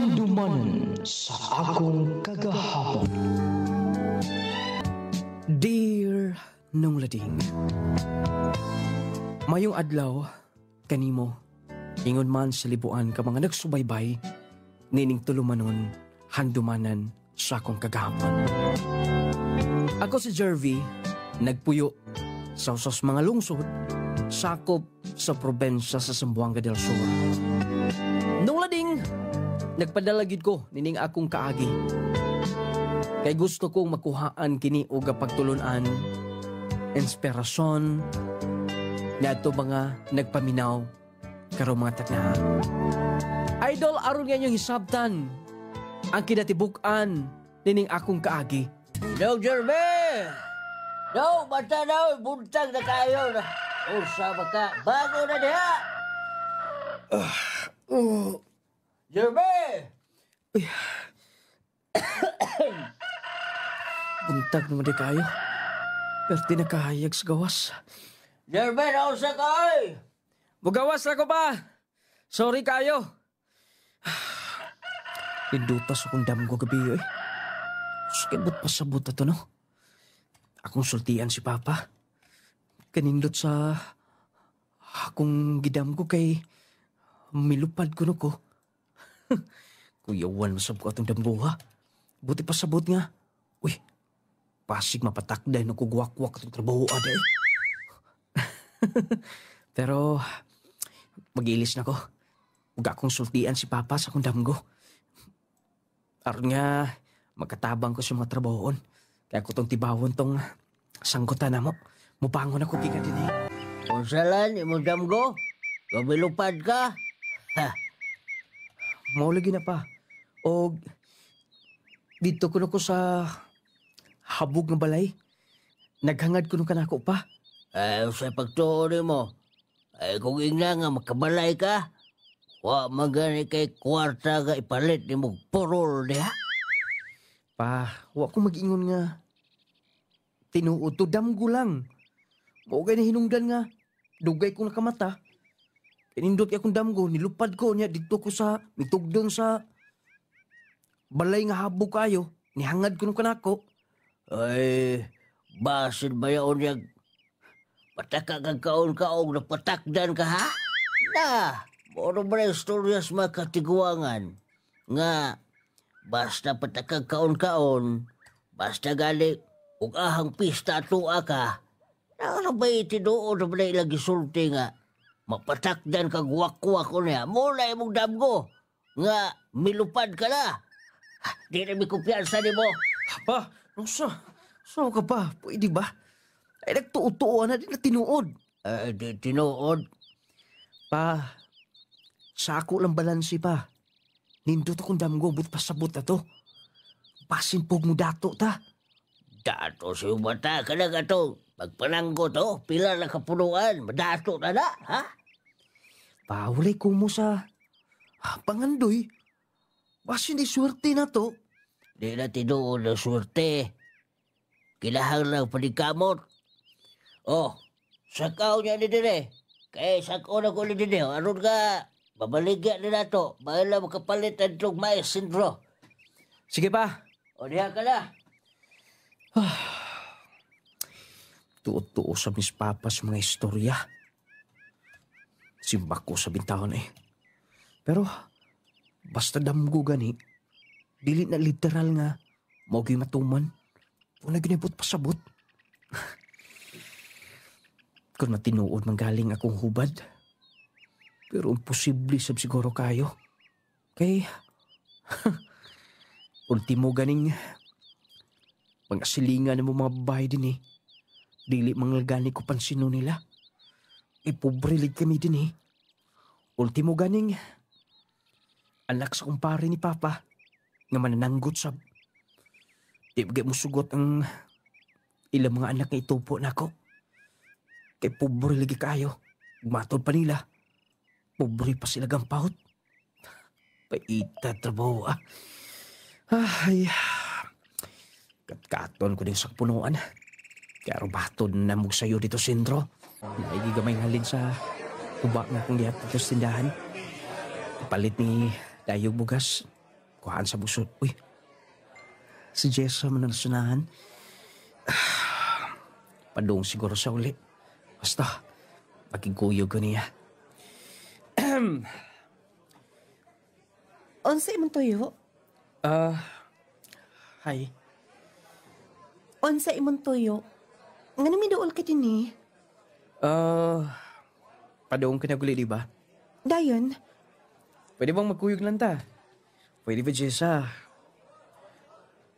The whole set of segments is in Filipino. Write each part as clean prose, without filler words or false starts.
Handumanan sa akong kagahapon. Dear Nung Lading, mayong adlaw kanimo, ingon man sa libuan ka mga nagsubaybay, nining tulumanon handumanan sa akong kagahapon. Ako si Jervy, nagpuyo sa usas mga lungsod, sakop sa probensya sa Zamboanga del Sur. Nung Lading, nagpadalagid ko nining akong kaagi. Kay gusto kong makuhaan kini og pagtulunan, inspirasyon, na ito mga nagpaminaw karong mga tagna. Idol, aron nga niyong hisabtan ang kinatibuk-an nining akong kaagi. No, Jeremy! No, bata na, buntag na kayo na. Usa ba ka? Bago na diha! Jeremy! Buntag naman di kayo. Pero di nakahayag sa gawas. Jeremy, nausa ka ay! Bugawas na ko pa! Sorry kayo. Lindutas akong damgo gabi eh. Sakibot pa sa buta to no. Akong sultian si Papa. Kanindot sa akong gidamgo kay milupad ko no ko. Kuyawan masab ko atong damgo ha. Buti pa sabot nga. Uy, pasig mapatakday no kugwak-wak atong trabaho ada eh. Pero mag-ilis na ko. Huwag akong sultian si Papa sa akong damgo. Aron nga magkatabang ko sa mga trabahoon. Kaya ko tong tibawon tong sanggutan na mo. Mupangon ako di ka din eh. Kung salan, imong damgo? Gumilupad ka? Ha? Maulagi na pa. O dito ko na ko sa habog ng balay. Naghangad ko nung kanako pa. Ay, sa pagtuon mo. Ay, kung ingna nga makabalay ka, wa magani kay kwarta ga ipalit ni mo porol diha. Pa, wa ko mag-ingon nga. Tinuod to damgo lang. Mao gay hinungdan nga. Dugay kong nakamata. Kinindot akong damgo, nilupad ko niya dito ko sa mitugdon sa balay nga habog kayo. Nihangad ko nung kanako. Ay, basin ba yaon yung pataka kang kaon-kaong na patakdan ka ha? Na, moro ba yung storyas makatiguangan? Nga, basta patakag kaon-kaon, basta gali, ug ahang pista tuwa ka, na ba itinuod na ba na ilang gisulti nga, mapatakdan kag wak-wak ko niya, mula imong damgo, nga milupad ka na. Ha, di na may kumpiyansa ni mo. Pa, Rosa, saan ka pa? Pwede ba? Ay, nagtuo-tuo na din na tinuod. Di tinuod. Pa, sa ako lang balansi pa. Nindot akong damgo, but pasabot na to. Pasimpog mo dato ta. Dato si umata ka na ka to. Pagpananggo to, pila na kapunuan, madato na na, ha? Pa, walay ko mo sa pangandoy. Basin di swerte na to. Di na tinuod na swerte. Kilahang lang panikamot. Oh, sakaw niya ni dire. Kaya sakaw na ko ni dire. Aron ka, babaligyan na to. Bahala makapalit ang itong mais sindro. Sige pa. O diha ka na. Tuo-tuo sa Miss Papa sa mga istorya. Simbak ko sa bintahan eh. Pero, basta damgo gani, dili na literal nga, maugi matuman. Kung naginibot pasabot. Kung matinuod manggaling akong hubad. Pero imposible sab siguro kayo. Kay, ultimo ganing, mga silingan ng mga babae din eh. Dili manglagani ko pansino nila. Ipobrilig kami din eh. Ultimo ganing, anak sa kumpare ni Papa, nga manananggot sa di bagay mo sugot ang ilang mga anak nga itupo na ako. Kay pobre lagi kayo. Matod pa nila. Pobre pa sila gampahot. Paita trabaho ah. Ay, katkaton ko din sa punuan. Kaya rubatod na mo sa'yo dito, Sindro. Naigigamay halin sa tubak nga kong lihat dito sa tindahan. Palit ni Dayog Bugas. Kuhaan sa busod. Uy, si Jessa man ang sunahan. Padung siguro sa uli. Basta, pakiguyog ko niya. Unsa imong tuyo? Hi. Unsa imong tuyo? Nga namin dool ka din eh. Padung ka na guli, di ba? Dayon, Pwede bang magkuyog lang ta? Pwede ba, Jessa?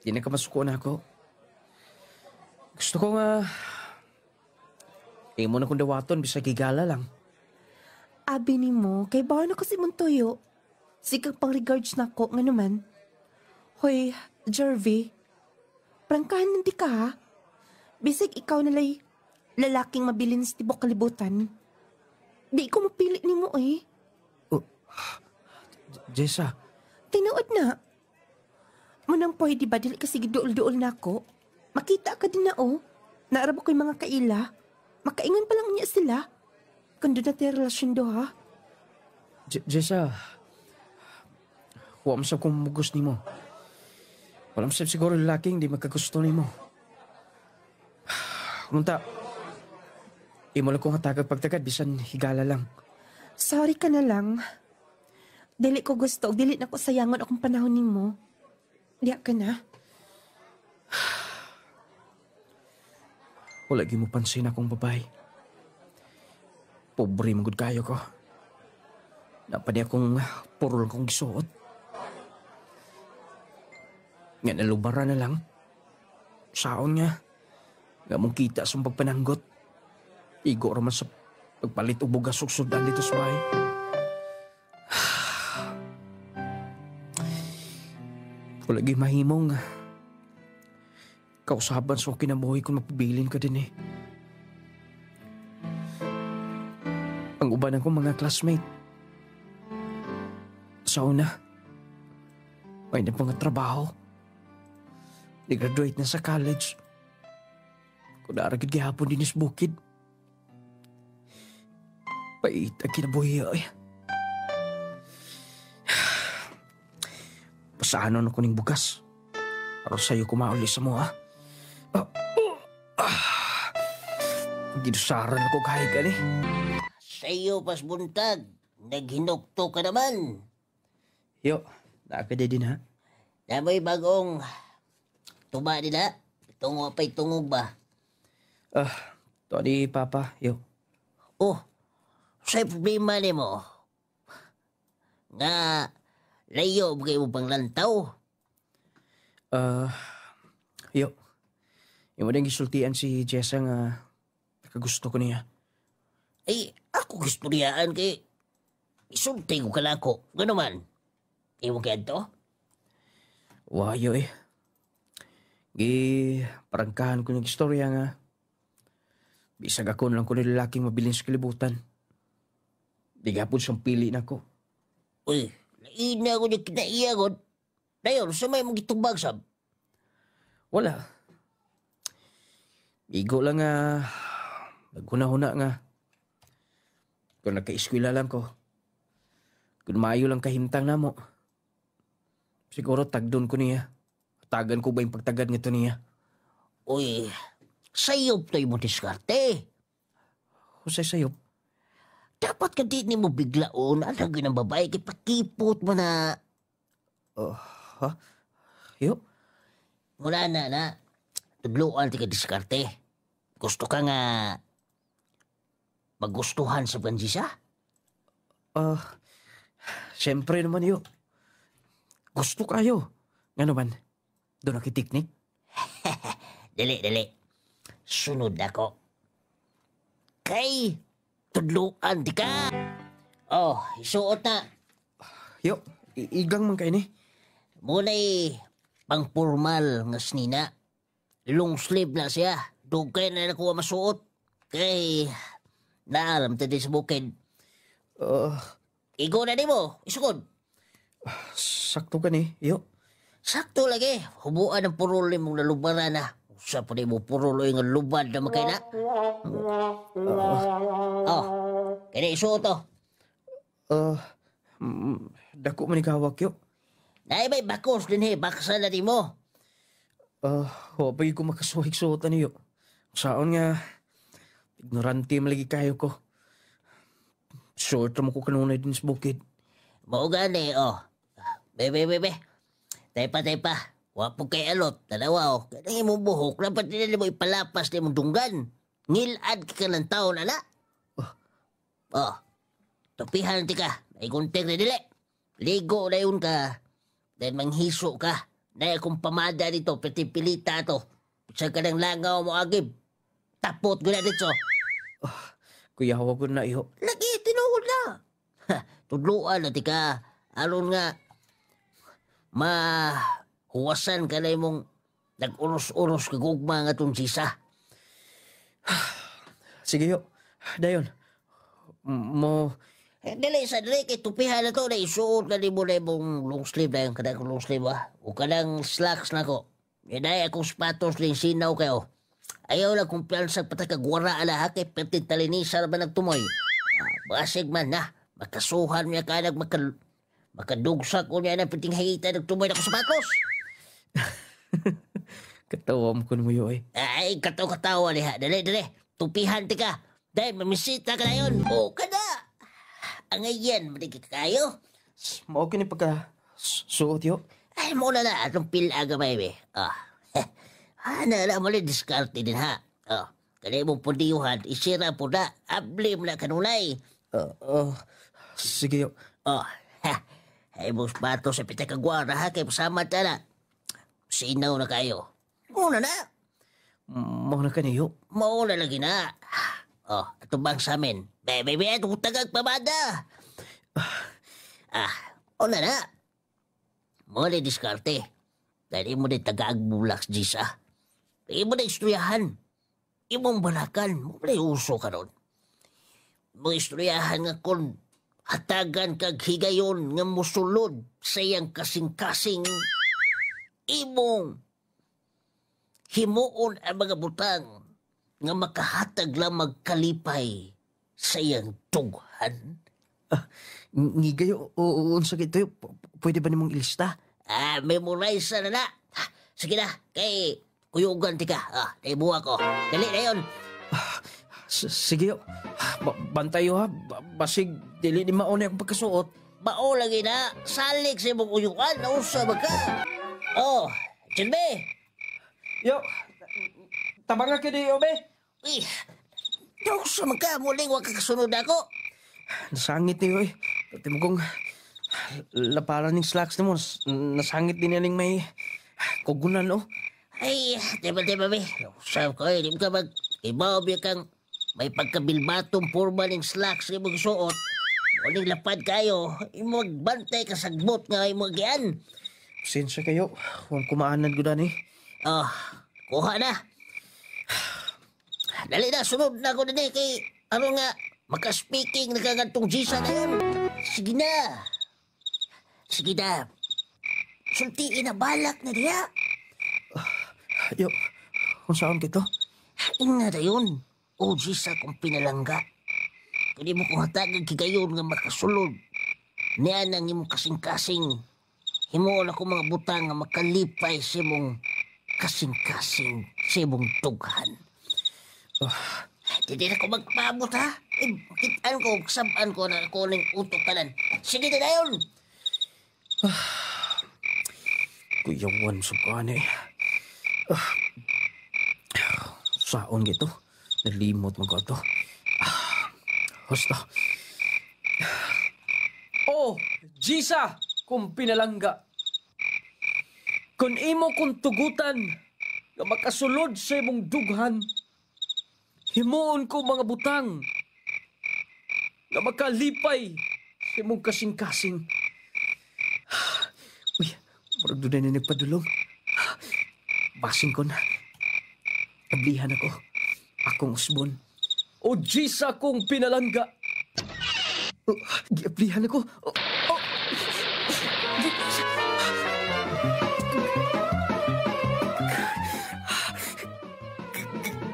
Di na ka masuko na ako. Gusto ko nga... mo na kong dawaton, bisa gigala lang. abi ni mo, kay bawa na ko si imong tuyo. Sikag pang regards na ko, nga naman. Hoy, Jervy, prangkahan nanti ka ha? Bisig ikaw nalay lalaking mabilin sa tibok kalibutan. Di ko mapili ni mo eh. Jessa, Tinuod na. Munang pwede ba dili kasi giduol-duol na ako? Makita ka din na oh. Naarabo ko'y mga kaila. Makaingon pa lang niya sila. Kung doon natin relasyon do ha. Jessa, huwag masab kung mugos ni mo. Walang masab siguro lalaking di magkagusto ni mo. Munta, imo lang kong hatagag pagtagad, bisan higala lang. Sorry ka na lang. Dili ko gusto, dili na ko sayangon akong panahon ni mo. Diya ka na. Wala mo pansin akong babae. Pobre magud kayo ko. Napadi akong puro lang kong gisuot. Nga nalubara na lang. Saon nga. Nga mong kita sa pagpananggot. Igo raman sa pagpalit o bugas suksudan dito sa bahay. Wala mahimong kausaban sa kinabuhi kung mapabilin ka din eh. Ang uban akong mga classmate. Sa una, may na mga trabaho. Nag-graduate na sa college. Kung naaragid gihapon din is bukid. Pait ang kinabuhi ay. Pasaanon ako ning bukas. Para sa'yo kumauli sa mo ha. Ginusaran ako kahit ka ni. Sa'yo pas buntag. Naghinukto ka naman. Yo, nakakada din ha. Namoy bagong tuba nila. Tungo pa'y tungog ba? To di Papa, yo. Oh, sa'y problema ni mo. Nga, layo ba kayo pang lantaw? Yo. Yung mo din gisultian si Jessa nga nakagusto ko niya. Ay, ako gusto niyaan kay isulti ko ka ko. Gano man? Iwan kaya to? Wayo eh. Parangkahan ko ng istorya nga. Bisag ako lang ko ng lalaking mabilin sa kalibutan. Di gapon siyang pili na ko. Uy, laina ko niya kinaiyagon. Dayon, sa may mong gitubag sab. Wala. Igo lang nga. Naghuna-huna nga. Kung nagka-eskwela lang ko. Kung maayo lang kahimtang na mo. Siguro tagdon ko niya. Tagan ko ba yung pagtagad nito niya? Uy, sayop tayo mo diskarte. Husay sayop. Dapat ka din mo biglaon. Ano ng babae kay pakipot mo na. Ha? Yo? Mula na. Tudluan ti ka diskarte. Gusto ka nga magustuhan sa Francisa? Siyempre naman yo. Gusto kayo. Nga naman, doon nakitiknik. Dali. Sunod ako. Kay, tudluan di ka. Oh, isuot na. Yo, igang man kayo ni. Muna'y pang-formal nga snina. Long sleeve na siya. Dugay na nakuha masuot. Kay, naaram ta din sa bukid. Igo na di mo, isukod. Sakto ka ni, yo. Sakto lagi. Hubuan ang puruli mong nalubaran na. Sa pa di mo puruloy nga lubad na makay na. Kaya isuot to. Dako man ikawak yo. Nay may bakos din baksa na di mo. Wapay ko makasuhig-suotan niyo. Saan nga, ignorante malagi kayo ko. Short mo ko kanunay din sa bukid. Mao gani, oh. Bebe. Taypa. Wapo kay alot. Tanawa, oh. Kanang imong buhok, dapat nila mo ipalapas na imong dunggan. Ngilad ka ng taon, ana. Oh. Tupihan ti ka. Ay kuntek na dili. Ligo na yun ka. Dahil manghiso ka. Dahil akong pamada dito, pitipilita to. Sa ka ng langaw mo agib. Tapot ko na dito. Kuya, hawag ko na iyo. Lagi, tinuod na. Tudluan na ti ka. Aron nga, huwasan ka na mong nag-uros-uros kagugma nga itong sisa. Sige yo. Dayon. Mo... Dili, kay tupihan na to na isuot na di mo na yung long sleeve na yung kanang long sleeve o kanang slacks na ko. Yan akong sapatos na yung sinaw kayo. Ayaw lang kumpiyansa patakagwara ala kay pertin talinisa na ba nagtumoy. Basig man na, makasuhan niya ka makadugsak ko niya na piting hangita nagtumoy na ko sapatos. Katawa mo ko mo yo eh. Ay, katawa liha. Dali. Tupihan ti ka. Dahil mamisita ka na yun. O, kada. Ang ayan, maligit kayo. Mao kini pagka suot yo. Ay, muna na. Atong pilaga may be. Nala mo rin diskarte din ha. Kaya mong pundiyuhan, isira po na. Ablim na kanunay. Sige yo. Ay, mong pato sa pitakagwara ha. Kaya pasama na. Sinaw na kayo. Muna na. Mao na kaniyo. Mauna lagi na. Ito bang sa amin? Bebe, itong tagag pamada. Una na. Muli diskarte. Dahil mo din tagag bulaks, Jisa. Imo na istoryahan. Imong balakan. Mo na uso ka ron. Mo istoryahan nga kung hatagan kag higayon nga musulod sa iyang kasing-kasing. Imong himuon ang mga butang nga makahatag lang magkalipay sa iyang tughan. Ngigayo, unsa kito, pwede ba nimong ilista? Memorize na na. Sige na, kay kuyugan ti ka. Naibuha ko. Dali na yun. Sige yo. Bantay yo ha. Basig, dili ni mauna yung pagkasuot. Bao lagi na. Salik sa imong kuyugan. Nausa ba ka? Chinbe. Yo, tabang ka di yo, be. Nausa man ka. Muling wag kakasunod ako. Nasangit niyo eh. Pati mo kong laparan ng slacks na mo. Nasangit din yaning may kugunan, oh. Ay, diba, be? Sabi ko, di ka ibaw biya kang may pagkabilbatong forma ng slacks na magsuot. Muling lapad kayo, magbantay ka sagbot nga ay magian. Sensya kayo. Huwag kumaanan ko dan eh. Kuha na. Dali na, sunod na ako din kay ano nga, maka-speaking nagkagantong Gisa na yun. Sige na. Sultiin na balak na diya. Yo, kung saan kito? Ina na yun. Gisa kong pinalangga. Kaya mo kung hatagan kigayon nga makasulod. Niyan ang imong kasing-kasing. Himoon ako mga butang nga makalipay sa imong kasing-kasing sa imong tughan. Hindi na ko magpabot ha. Kitaan ko, sabaan ko na ako ng utok kanan. Sige na yun. Kuyawan sa kane. Saon gito? Nalimot mo ko ito. Basta. Gisa, kung pinalangga. Kung imo kong tugutan na makasulod sa imong dughan, himuon ko mga butang na makalipay sa imong kasing-kasing. Uy, parang doon na nagpadulong. Basing ko na. Nablihan ako. Akong usbon. Gisa kong pinalangga. Giablihan ako.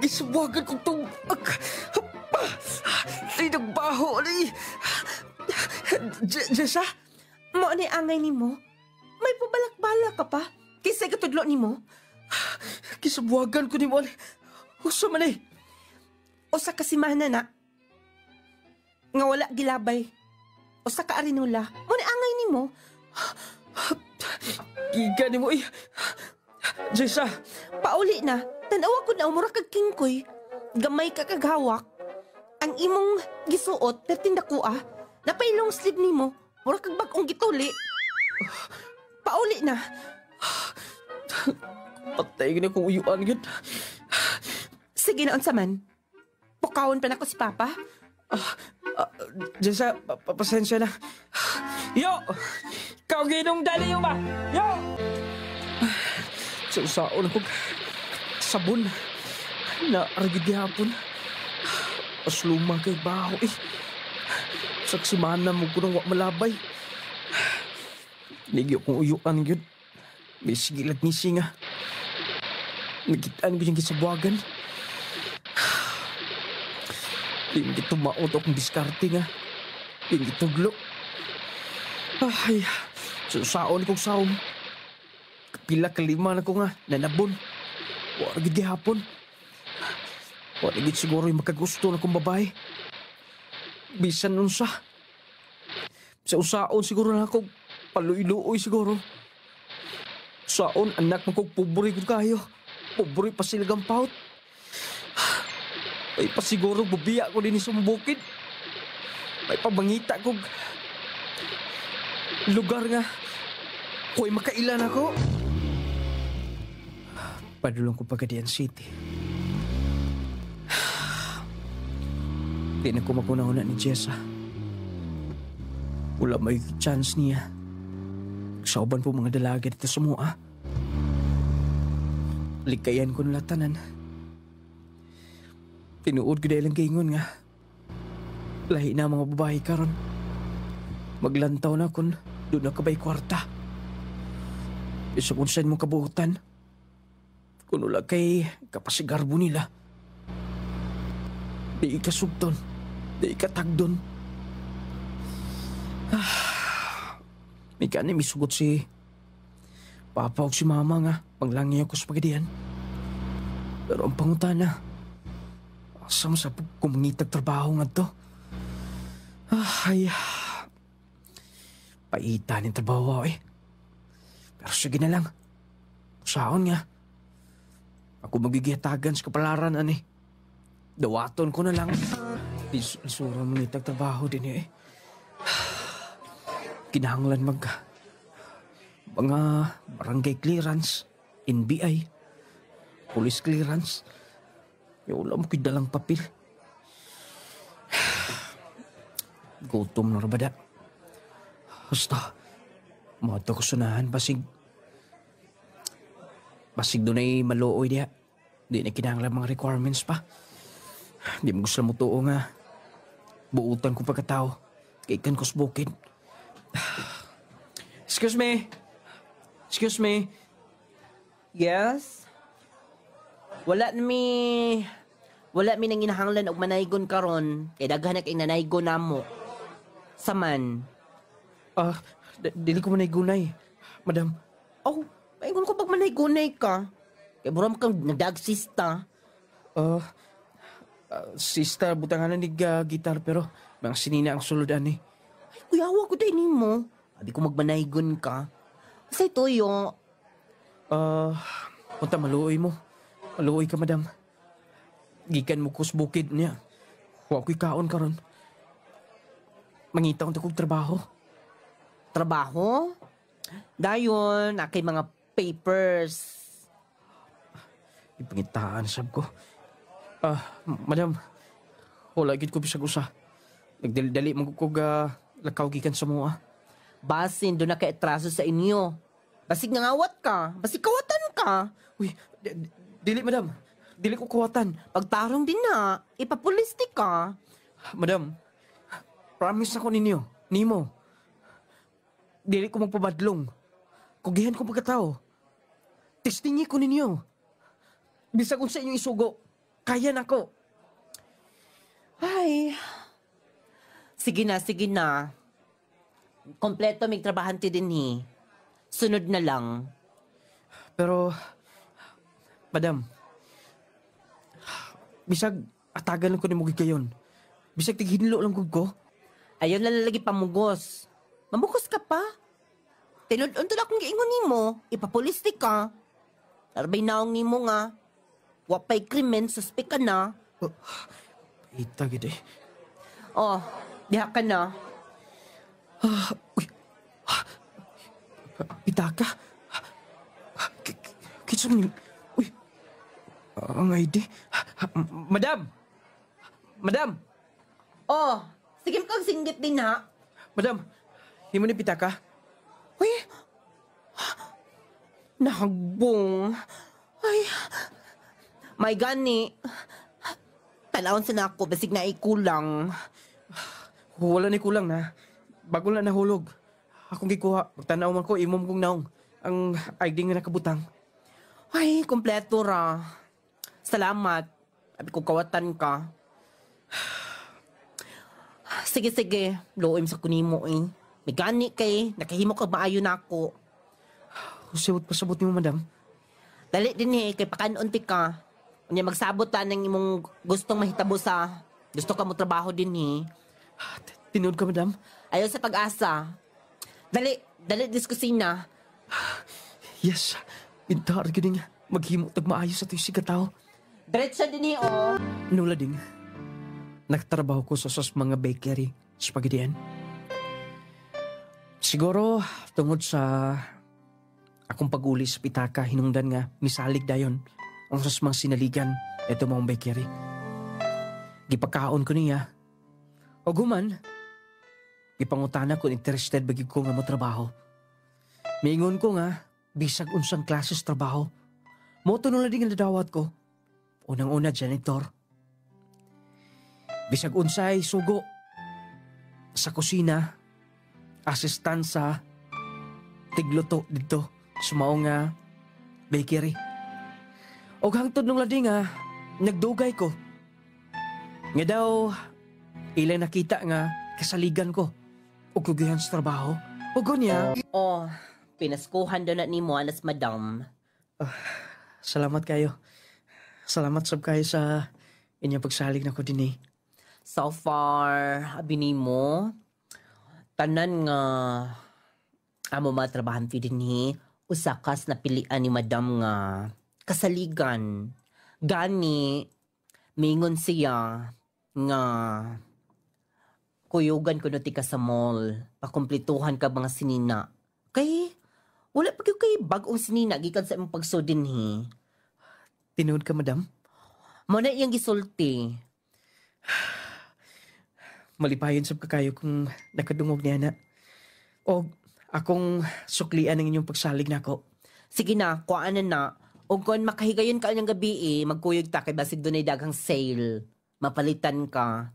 Isuwagan kong itong... Ay, nagbaho. Jessa? Mo ni angay ni mo? may pabalak-balak ka pa. Kisay katudlo ni mo. Kisabuagan ko ni mo. Usa man eh. Usa ka simana na. Nga wala gilabay. Usa ka arinula. Muna angay ni mo. Giga ni mo eh. Jessa. Pauli na. Tanawa ko na umura kag kingkoy. Gamay ka kaghawak. Ang imong gisuot, tertinda ko napailong sleeve ni mo. Mura kag bagong gituli. Pauli na. Patay na kong uyuan yun. Sige na, unsa man. Pukawon pa na ko si Papa. Jessa, pasensya na. Yo! Kau ginong dali yung ba? Yo! Sa usaon akong sabon na aragid hapon. Pas luma kay baho eh. Saksimana mo ko nang wak malabay. Nigyo kong uyuan yun. May sigilag ngisi nga. Nagitaan ko yung gisabuagan. Hindi ito maot akong diskarte nga. Hindi ito glo. Ay, susaon kong saom. Kapila kalima na ko nga, nanabon. Wala gid hapon. Wala gid siguro yung makagusto na kong babae. Bisan nun sa. Sa usaon siguro na akong paluy-luoy siguro. Saon, anak mo kong pobre ko kayo. Pobre pa sila gampaut. Ay pa siguro bubiya ko din sa bukid. May pabangita kong lugar nga. Ko'y makailan ako. Padulong ko Pagadian City. Di na ko makunahuna ni Jessa. Wala may chance niya. Sauban po mga dalaga dito sa mua. Likayan ko nila tanan. Tinuod ko dahil ang kaingon nga. Lahi na mga babae karon. Maglantaw na kun doon na kabay kwarta. Isa kung saan mong kabuutan. Kung wala kay kapasigarbo nila. Di ikasugton. Di ikatagdon. May kani misugot si Papa o si Mama nga. Panglangi ako sa Pagadian. Pero ang pangutana, asam sa kumangitag trabaho nga to. Ay, paitan yung trabaho eh. Pero sige na lang. Saan nga? Ako magigiyatagan sa kapalaran ani. Dawaton ko na lang. Isura mangitag trabaho din eh. Kinahanglan mga barangay clearance, NBI, police clearance. Wala mo dalang papel. Gutom na rabada. Basta, mato ko sunahan basig doon ay maluoy diya. Di na kinahanglan mga requirements pa. Di mo gusto mo tuo nga. Buutan ko pagkatao. Kaikan ko sa bukid. Excuse me. Excuse me. Yes? Wala mi nang inahanglan og manaygon karon. Kay daghan na kay nanaygon namo. Saman. Dili ko manaygunay. Madam. Oh, maingon ko pag manaygonay ka. Kay buram kang nagdagsista. Sister, butangan ni gitar pero mga sinina ang suludan eh. Ay, kuyawa ko din mo. Abi ko magmanaygon ka. Say toyo. Punta maluoy mo. Maluoy ka, madam. Gikan mo kus bukid niya. Huwag ko'y kaon karon. Mangita kong trabaho. Trabaho? Dayon, akay mga papers. Ipangitaan, sab ko. Madam, wala gid ko bisag usa. Nagdali-dali magkukog lakaw gikan sa mua. Basin, doon na ka-etraso sa inyo. Basig nangawat ka. Basig kawatan ka. Uy, dili, madam. Dili ko kawatan. Pagtarong din na, ipapulistik ka. Madam, promise ako ninyo, nimo. Dili ko magpabadlong. Kugihan ko pagkatao. Testingi ko ninyo. Bisag kung sa inyong isugo, kaya na ko. Ay. Sige na, sige na. Kompleto may trabahante din Sunod na lang. Pero, madam, bisag atagan lang ko ni mo gayon. Bisag tighinlo lang gud ko. Ayaw na lalagi pamugos. Mamugos ka pa? Tinudon to akong giingon nimo, ipapulistik ka. Tarbay naong nimo nga. Wapay krimen, suspek ka na. Ita gid eh. Oh, diha ka na. Pitaka. Kitsa ni... Uy. Ang ID. Madam! Madam! Oh, sige kang singgit din ha. Madam! Himo ni pitaka? Uy, nahagbong. Ay, may gani. Talawon sa na ako, basig na ikulang. Wala ni kulang na. Bago na nahulog. Akong gikuha. Magtanaw man ko, imom kong naong. Ang ID nga nakabutang. Ay, kompleto ra. Salamat. Abi ko kawatan ka. Sige, sige. Luoy sa kunimo eh. May gani kay. Nakahimo ka maayo na ako. Siwot pasabot ni mo, madam. Dali din eh. Kay pakanon-unti ka. Unya magsabot ta ng imong gustong mahitabo sa gusto ka mo trabaho din eh. Tinood ka, madam? Ayaw sa pag-asa. Dali diskusina. Yes. Pintar ka din. Maghimo tag maayos sa ito'y sigataw. Diretso din eh, oh. Nula ding. Nagtrabaho ko sa mga bakery. Spaghettian. Siguro, tungod sa akong pag-uli sa pitaka, hinungdan nga, misalig dayon. Ang sas mga sinaligan, eto mga bakery. Gipakaon ko niya. O guman, ipangutana kung interested bagi ko nga mo trabaho. Miingon ko nga, bisag unsang klases trabaho. Moto nula din ang nadawat ko. Unang-una, janitor. Bisag unsay sugo. Sa kusina, asistansa, tigluto dito sa mao nga bakery. O hangtod nung lading nagdugay ko. Nga daw, ilang nakita nga kasaligan ko. O kugihan sa trabaho. O gunya. Oh, pinaskuhan doon na ni mo, anas madam. Salamat kayo. Salamat sab kayo sa inyong pagsalig na ko din eh. So far, abi ni mo, tanan nga amo matrabahan ti din eh. Usakas na pilian ni madam nga kasaligan. Gani, mingon siya nga kuyugan ko ti ka sa mall. Pakumplituhan ka mga sinina. Kay, wala pa kay bagong sinina gikan sa imong pagsudin he. Tinood ka, madam? Mo na iyang gisulti. Malipayon sab ka kayo kung nakadungog niya na. O akong suklian ang inyong pagsalig na ko. Sige na, kuaanan na. O kung makahigayon ka anyang gabi magkuyog ta kay basig doon ay daghang sale. Mapalitan ka.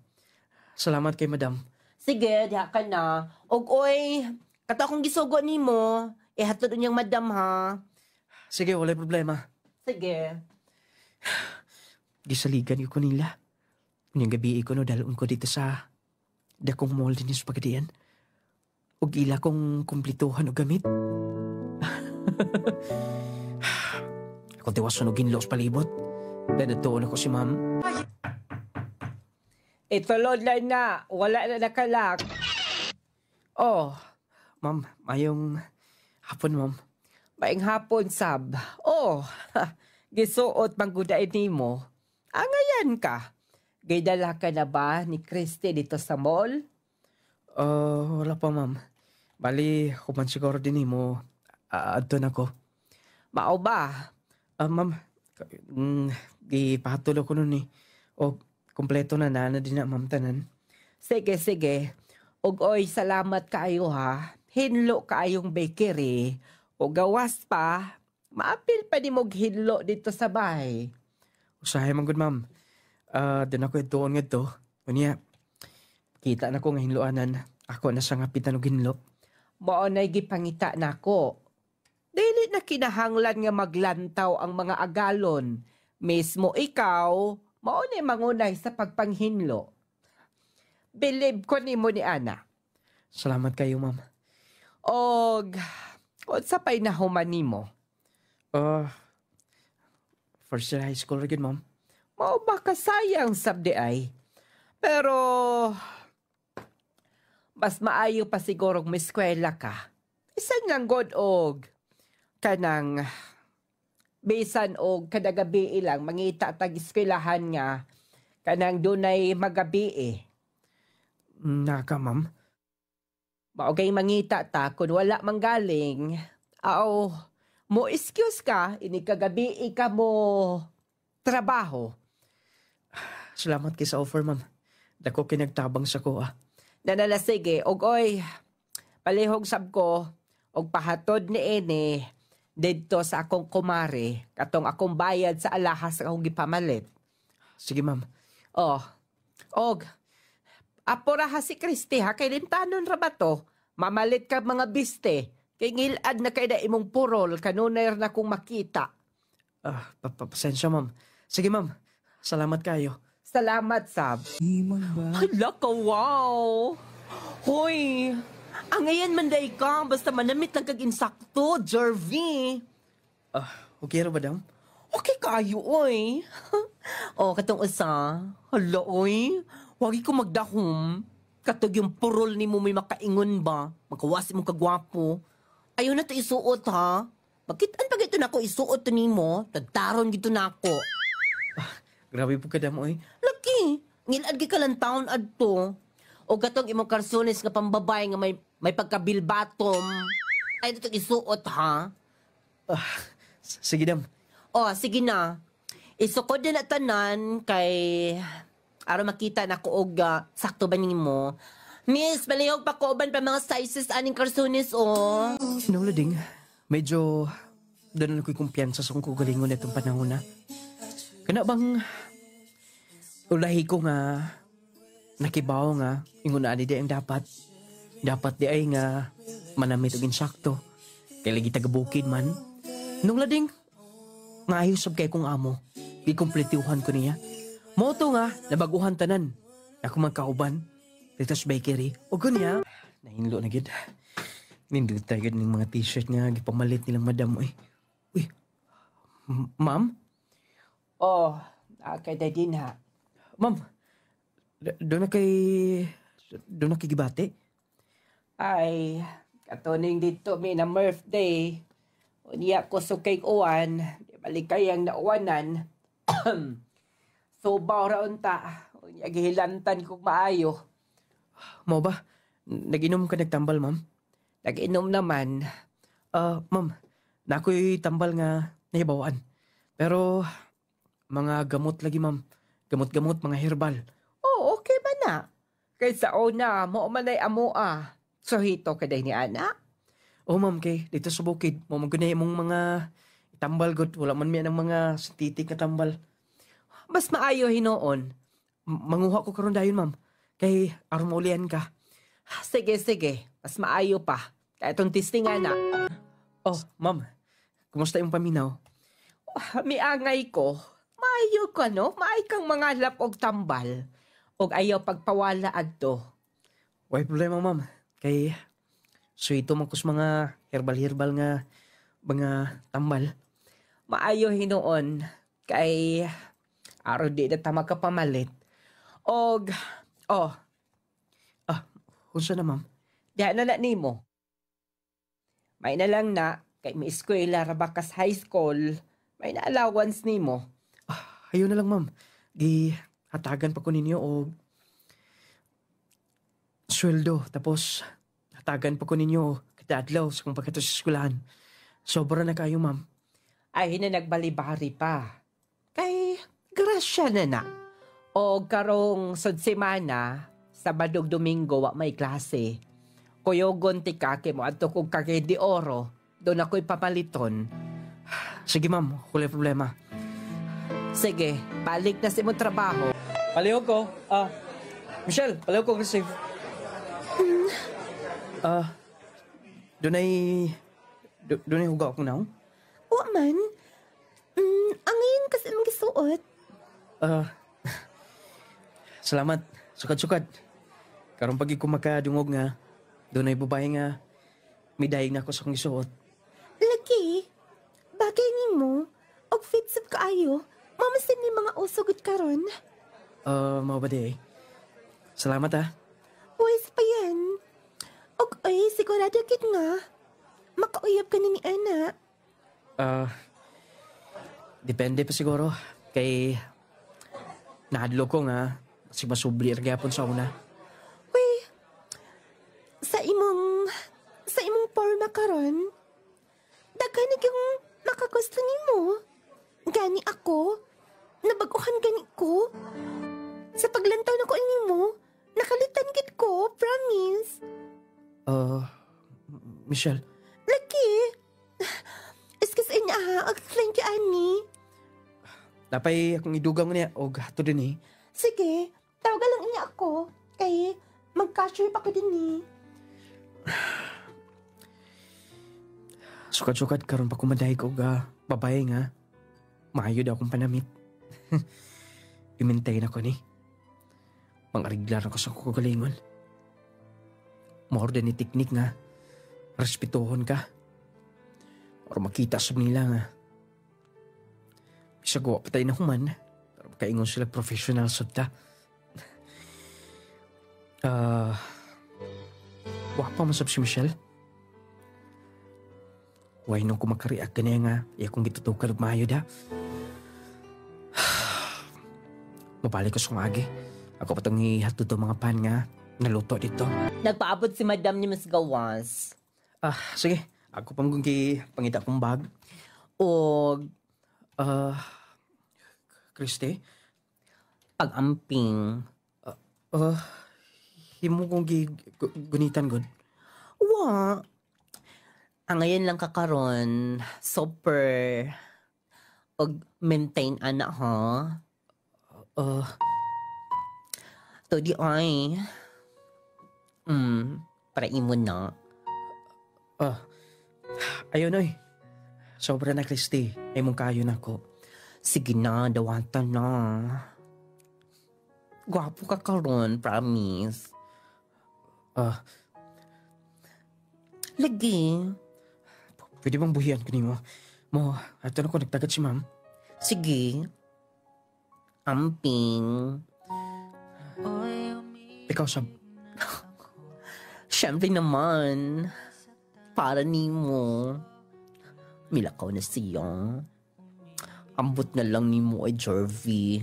Salamat kay madam. Sige, diha ka na. Og oy, kato akong gisugo nimo, ihatod unyang madam ha. Sige, wala problema. Sige. Gisaligan ko nila. Yung gabi ko no, dalon ko dito sa dakong mall din yung spaghettian. O ila kong kumplituhan o gamit. Ako tiwas sunugin los palibot. Dadatoon ako si ma'am. Itulod lang na. Wala na nakalak. Oh, ma'am, mayong hapon, ma'am. Maing hapon, sab. Oh, gisuot manggudain nimo. Angayan ka. Gaydala ka na ba ni Christy dito sa mall? Wala pa, ma'am. Bali, kuman siguro din mo. Adto na ko. Mao ba? Ma'am, gipahatulo ko nun eh. O, kompleto na din na, ma'am, tanan. Sige, sige. Og oy, salamat kaayo ha. Hinlo kaayong bakery. O gawas pa, maapil pa ni mog hinlo dito sa bahay. Usahay man gud, ma'am. Doon ako ituon nga to. Unya, kita na ko nga hinloanan. Ako na sa ngapitan og hinlo. Mao na'y gipangita nako. Dili na kinahanglan nga maglantaw ang mga agalon. Mismo ikaw, mao na'y mangunay sa pagpanghinlo. Believe ko nimo ni Ana. Salamat kayo, ma'am. Og O sa pa'y nahuman nimo? First year high school rin, ma'am. Mao ba kasayang sabdi ay? Pero mas maayo pa siguro may eskwela ka. Isan lang god og kanang bisan og kada gabi ilang mangita tag eskwelahan nga kanang dunay magabi. Naka, ma'am. Mao kay mangita ta kun wala manggaling. Aw, mo excuse ka ini kagabi ka mo trabaho. Salamat kay sa offer, ma'am. Dako kinagtabang sa ko, Nanala sige, og oy, palihog sab ko, og pahatod ni Ene, dito sa akong kumare, katong akong bayad sa alahas akong gipamalit. Sige, ma'am. Oh, og, apura ha si Christy ha, kay lintanon ra ba to? Mamalit ka mga biste, kay ngilad na kay da imong purol, kanunay na kong makita. Pasensya, ma'am. Sige, ma'am. Salamat kayo. Salamat, Sab. Hala ka, wow! Hoy! Ang ngayon manday ka, basta manamit lang kag insakto, Jervy. Okay ra ba, dam? Okay kayo, oy. O, katong usa. Hala, oy. Wagi ko magdahom. Katog yung purol ni mo may makaingon ba? Magkawasi mo kagwapo. Ayaw na to isuot, ha? Bakit an pag ito na ako isuot to ni mo? Tagtaron gito na ako. Grabe po ka, dam, oy. Laki, ngilad ka lang taon adto. O katong imong karsones nga pambabay nga may pagkabilbatom. Ay dito isuot ha. Sige, dam. O sige na. Isukod na tanan kay aron makita na ko og sakto ba nimo. Miss, palihog pa ko uban pa mga sizes aning karsones o. Lading, medyo doon ako'y kumpiyansa sa kong kugalingon na itong panahon na. Kana bang ulahi ko nga nakibaw nga ingon na di ang dapat di ay nga manamit og insakto kay lagi tagabukid man nung lading maayos sab kay kong amo gikompletiuhan ko niya mo to nga nabaguhan tanan ako magkauban Rita's Bakery o kunya nahinlo na gid nindot tayo ng mga t-shirt nga gipamalit nilang madam uy ma'am. Oh, kay din ha. Ma'am, doon na kay gibate? Ay, katuning dito may na birthday. Unya ko sukay uwan, di balik kayang nauwanan. So, raon ta. Unya gihilantan kong maayo. Mo ba? Nag-inom ka nagtambal, ma'am? Nag-inom naman. Ma'am, na ako'y tambal nga nahibawaan. Pero, mga gamot lagi, ma'am. Gamot-gamot, mga herbal. Oh, okay ba na? Kaysa una, mo manay amoa. So, hito ka day ni Ana? Oh, ma'am, kay dito sa bukid, mo magunay mong mga itambal god. Wala man miya ng mga sintetik na tambal. Mas maayo hinoon. Manguha ko karon dayon, ma'am. Kay aron maulian ka. Sige. Mas maayo pa. Kaya itong testingan na. Oh, ma'am. Kumusta yung paminaw? Miangay ko. Maayo ka, no? Maay kang mga lap og tambal. Og ayaw pagpawala adto. Why problema, ma'am. Kay suito man kus mga herbal-herbal nga mga tambal. Maayo hinoon. Kay araw di na tama ka pamalit. Og, Unsa na, ma'am? diha na nimo. May na lang na, kay may eskwela Rabakas High School, may na allowance nimo. Ayaw na lang, ma'am. Hatagan pa ko ninyo o sweldo. Tapos, hatagan pa ko ninyo kada adlaw sa kung pagkato sa eskwelahan. Sobra na kayo, ma'am. Ay na nagbalibari pa. Kay, grasya na na. O karong semana, Sabadog Domingo, wa may klase. Kuyogon ti kake mo adto kong kake di oro. Doon ako'y papaliton. Sige, ma'am. Wala problema. Sige, balik na si mong trabaho. Palihog ko. Michelle, palihog ko receive. Doon ay hugaw ko na. Wa man. Angin kasi mong gisuot. Salamat. Sukad-sukad. Karong pagi ko makadungog nga, doon ay babae nga, may dahig na ako sa kong isuot. Lagi, bagay ni mo, og fit sab kaayo, mamasin ni mga usog at karon. Mao ba di? Salamat ah. Uwis pa yan. Og ay, sigurado kit nga. Makauyab ka na ni Ana. Depende pa siguro. Kay nahadlo ko nga kasi masubli gyapon sa una. Uy, sa imong forma karon, daghan yung makagusto nimo. Gani ako, nabaguhan gani ko. Sa paglantaw na ko nimo, nakalitan gid ko, promise. Michelle, Lagi. Excuse niya ha, thank you, Annie. napay akong idugang niya o gato din eh. Sige, tawagan lang niya ako. Kay mag-cashier pa ko din eh. Sukat-sukat karon pa kumaday ko ga babae nga. Maayo daw akong panamit. Imintay na ko ni. Mangariglar ako sa kagalingon. More than ni teknik nga. Respetuhon ka. Or makita sa nila nga. Bisa gawa patay na human. Pero makaingon sila professional sa ta. Wapa masab si Michelle. Why nung kumakariak ka niya nga. Iya kong gitutukal og maayo da. Mabalik ko sa agi. Ako patang ihatod to mga pan nga. Naluto dito. Nagpaabot si Madam ni Mas Gawas. Sige. Ako pang kung pangita kong bag. O Christy? pag-amping. Himo kong gunitan god. Wa. Ang ngayon lang kakaron, super og maintain ana ha. To di ay. Para imo na. Ayun oy. Sobra na Christy. Ay mong kayo na ko. Sige na, dawatan na. Gwapo ka karon, promise. Lagi. Pwede bang buhian ko nimo? Mo, ato na ko nagtagat si ma'am. Sige. Amping. Ikaw sab. Siyempre naman. Para nimo. Milakaw na siya. Ambot na lang nimo ay Jervy.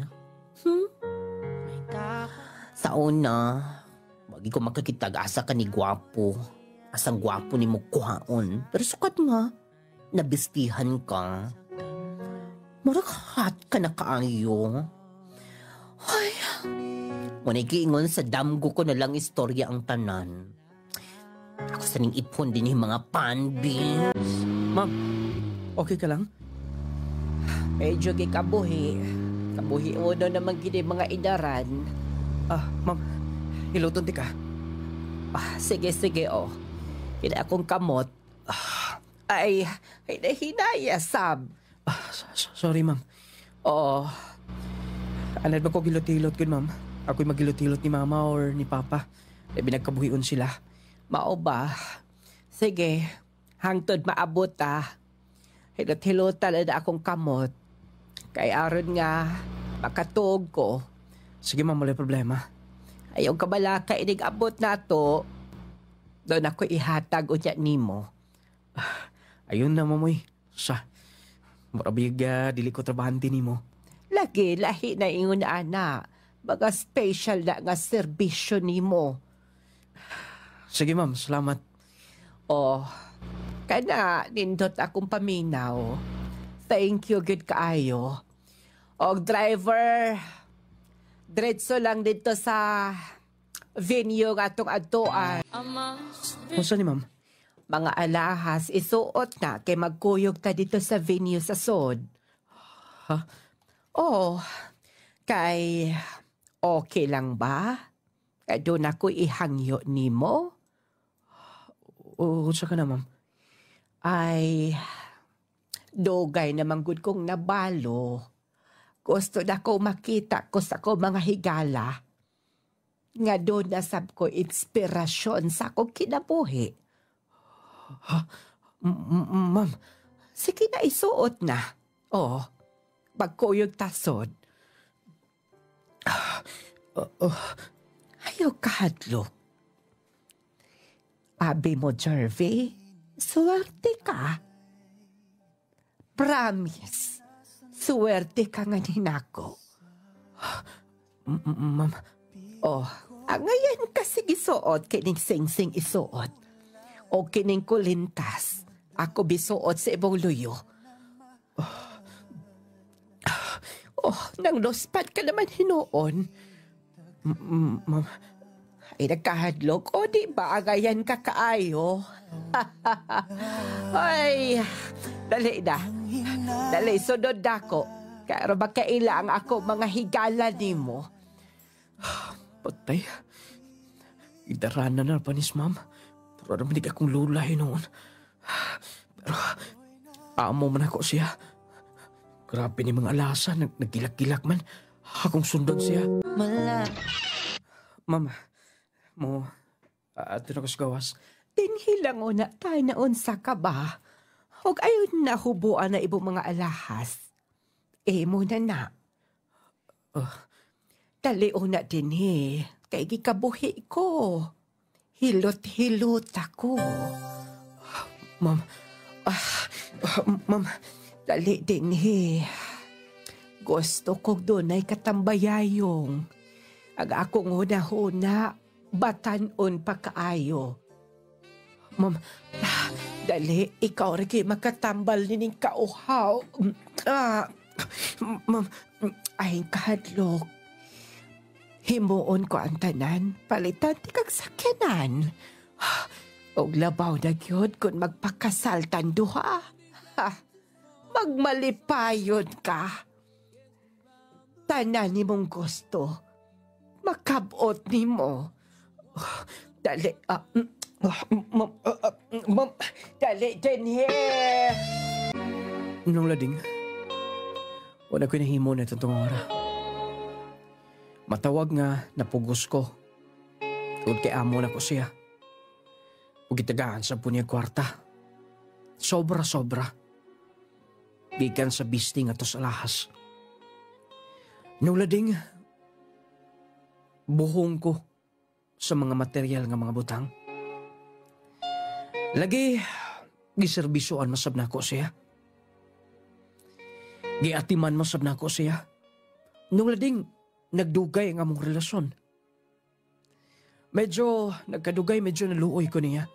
Sa una, wagi ko makakitag-asa ka ni gwapo. Asang gwapo ni mo kuhaon. Pero sukat nga, nabistihan ka. Murag hot ka na kaayo. Ay, munay kiingon sa damgo ko na lang istorya ang tanan. Ako sa ning ipon din yung mga panbing. Ma'am, okay ka lang? Medyo kabuhi. Kabuhi mo na naman gini mga idaran. Ma'am, hiluton ti ka. Sige, oh. Kina akong kamot. Ay, hinaya, Sab. Sorry, ma'am. Oo. Anad ba ko gilot-hilot good, ma'am? Ako'y magilot-hilot ni mama or ni papa. Na binagkabuhion sila. Mao ba? Sige, hangtod maabot Hilot-hilotan na akong kamot. Kay aron nga, makatuog ko. Sige, ma'am, wala problema. Ayaw ka bala ka inig-abot na to. Doon ako ihatag unya nimo. Ayun na, mamoy. Marabig dili ko trabahante ni mo. Lagi, lahi na ingon ana. Baga special na nga serbisyo nimo. Sige, ma'am, salamat. Kana, nindot akong paminaw. Thank you, good kaayo. Driver, diretso lang dito sa venue nga atong adtuan. Kung ni ma'am? Mga alahas, isuot na kay magkuyog ta dito sa venue sa sod. Ha? Kay okay lang ba? Kay doon ako ihangyo nimo? Unsa ka na, ma'am? Ay, dogay naman gud kong nabalo. Gusto na ko makita ko sa ko mga higala. Nga doon nasab ko inspirasyon sa akong kinabuhi. Ma'am, Sige na isuot na. Oh, pagkuyog tasod. Ayaw kahadlok. Abi mo, Jervy, suwerte ka. Promise, suwerte ka nga ninako. Ma'am, Oh, ngayon kasi isuot kining sing-sing isuot. O kining kulintas, ako bisuot sa ibong luyo. Oh, nang lospad ka naman hinuon. ma'am, Ay, nagkahadlok. O, di ba agayan ka kaayo? Ay, dali na. Dali, sunod ako. Kaya ba kailang ako mga higala ni mo? patay. Idaranan na panis, ma'am. Pero naman di akong lulay noon. Pero, amo man ako siya. Grabe ni mga alasan, nagkilak-kilak man. Akong sundan siya. Ma'am, mo, ato na ko sa gawas. Tinhilang na tayo na unsa ka ba? Huwag ayun na hubuan na ibong mga alahas. Mo na. Dali na din kay gikabuhi ko. Hilot-hilot ako. Ma'am, ma'am, Dali din Gusto ko doon ay katambayayong. Ang akong huna-huna, batanon pa kaayo. ma'am, Dali, ikaw rin makatambal nining kauhaw. ma'am, Ay, kahadlok. Himuon ko ang tanan, palitan ti kag sakyanan. Og labaw na gyud kung magpakasaltan duha. Magmalipayod ka. Tanan ni mong gusto. Makabot ni mo. Dali, ma'am, dali din nung lading, wala ko nahimo na itong ora. Matawag nga, napugos ko. Tungod kay amo na ko siya. O gitagaan sa po niya kwarta. Sobra-sobra. Bigan sa bisting ato sa lahas. Nung lading, buhong ko sa mga material nga mga butang. Lagi, giserbisoan masab na ko siya. Giatiman masab na ko siya. Nung lading, nagdugay ang among relasyon. Medyo nagkadugay, medyo naluoy ko niya.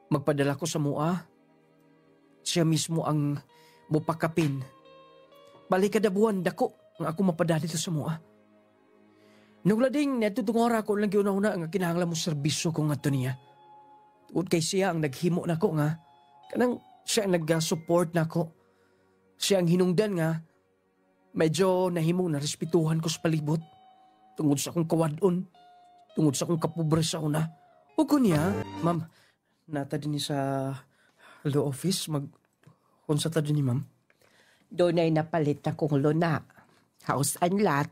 Magpadala ko sa mua. Siya mismo ang mupakapin. Balik kada buwan dako ang ako mapadali sa mua. Nung lading, natutungora ko lang giuna-una ang kinahanglan mo serbisyo ko nga to niya. Tuod kay siya ang naghimo na ko nga. Kanang siya ang nag-support na ko. Siya ang hinungdan nga. Medyo nahimo na respetuhan ko sa palibot. Tungod sa akong kawadon. Tungod sa akong kapobre sa una. O ko niya, ma'am, nata din sa law office. Mag-konsata din ni ma'am. Doon ay napalit akong luna. House and lot.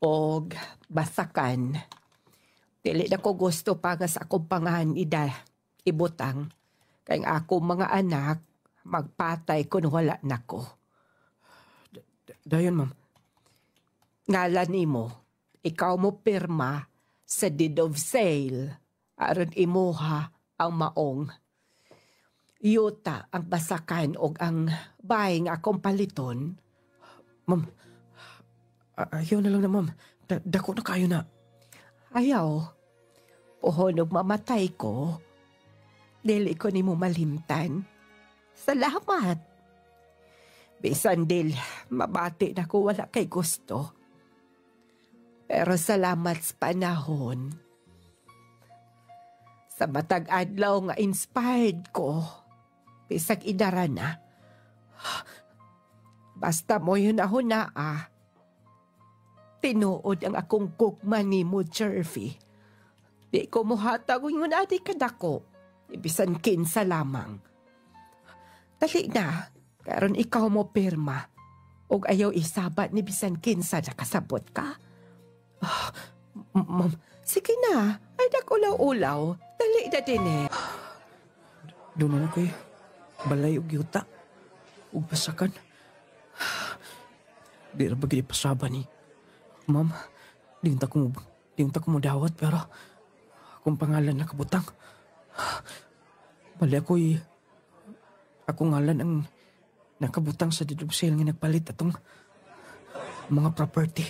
O basakan. Dili na ko gusto pa nga sa akong pangahan ibutang. Kaya ako mga anak, magpatay kung wala na ko. Dayon, ma'am. Ngalan nimo, ikaw mo pirma sa deed of sale. Aron imuha ang maong. Yuta ang basakan o ang bahay nga akong paliton. Ma'am, ayaw na lang na, ma'am. Dako na kayo na. Ayaw. Puhonog mamatay ko. Dili ko ni mo malimtan. Salamat. Bisan dil, mabati na ko wala kay gusto. Pero salamat sa panahon. Sa matag adlaw nga inspired ko. Bisag idara na. Basta mo yun ako na Tinuod ang akong kukman ni mo, Jervy. Di ko muhatag yun adi kadako. Ibisan kinsa lamang. Dali na, karon ikaw mo pirma. Og ayaw isabat ni bisan kinsa na kasabot ka. Ma'am, Sige na, ay nag-ulaw-ulaw. Dali na din doon na kayo. balay ug yuta, ug pasakan. Di ra bagay pasaba ni. Ma'am, di unta ko mo dawat pero akong pangalan nakabutang. Bali akong ngalan ang nakabutang sa deed of sale nga nagpalit atong mga property.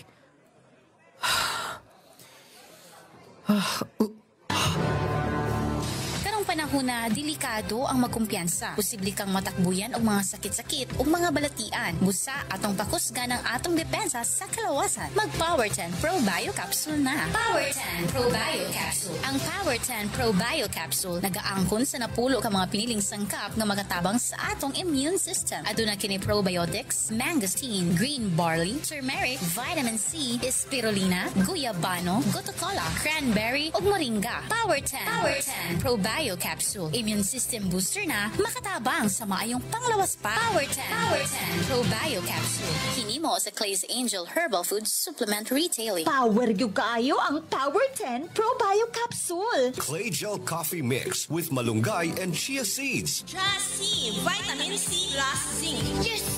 Panahon na delikado ang magkumpiyansa. Posible kang matakbuyan og mga sakit-sakit ug mga balatian. Busa atong pakusgan ang atong depensa sa kalawasan. Mag Power 10 Pro Bio Capsule na. Power 10 Pro Bio Capsule. Ang Power 10 Pro Bio Capsule nagaangkon sa napulo ka mga piniling sangkap nga magatabang sa atong immune system. Aduna kini probiotics, mangosteen, green barley, turmeric, vitamin C, spirulina, guyabano, gotocola, cranberry ug moringa. Power 10 Pro Bio Capsule. Immune system booster na makatabang sa maayong panglawas pa. Power 10 Pro Bio Capsule. Hinimo sa Clay's Angel Herbal Food Supplement Retailing. Power gyud kaayo ang Power 10 Pro Bio Capsule. Clay Gel Coffee Mix with malunggay and chia seeds. Just Vitamin C plus Zinc. Just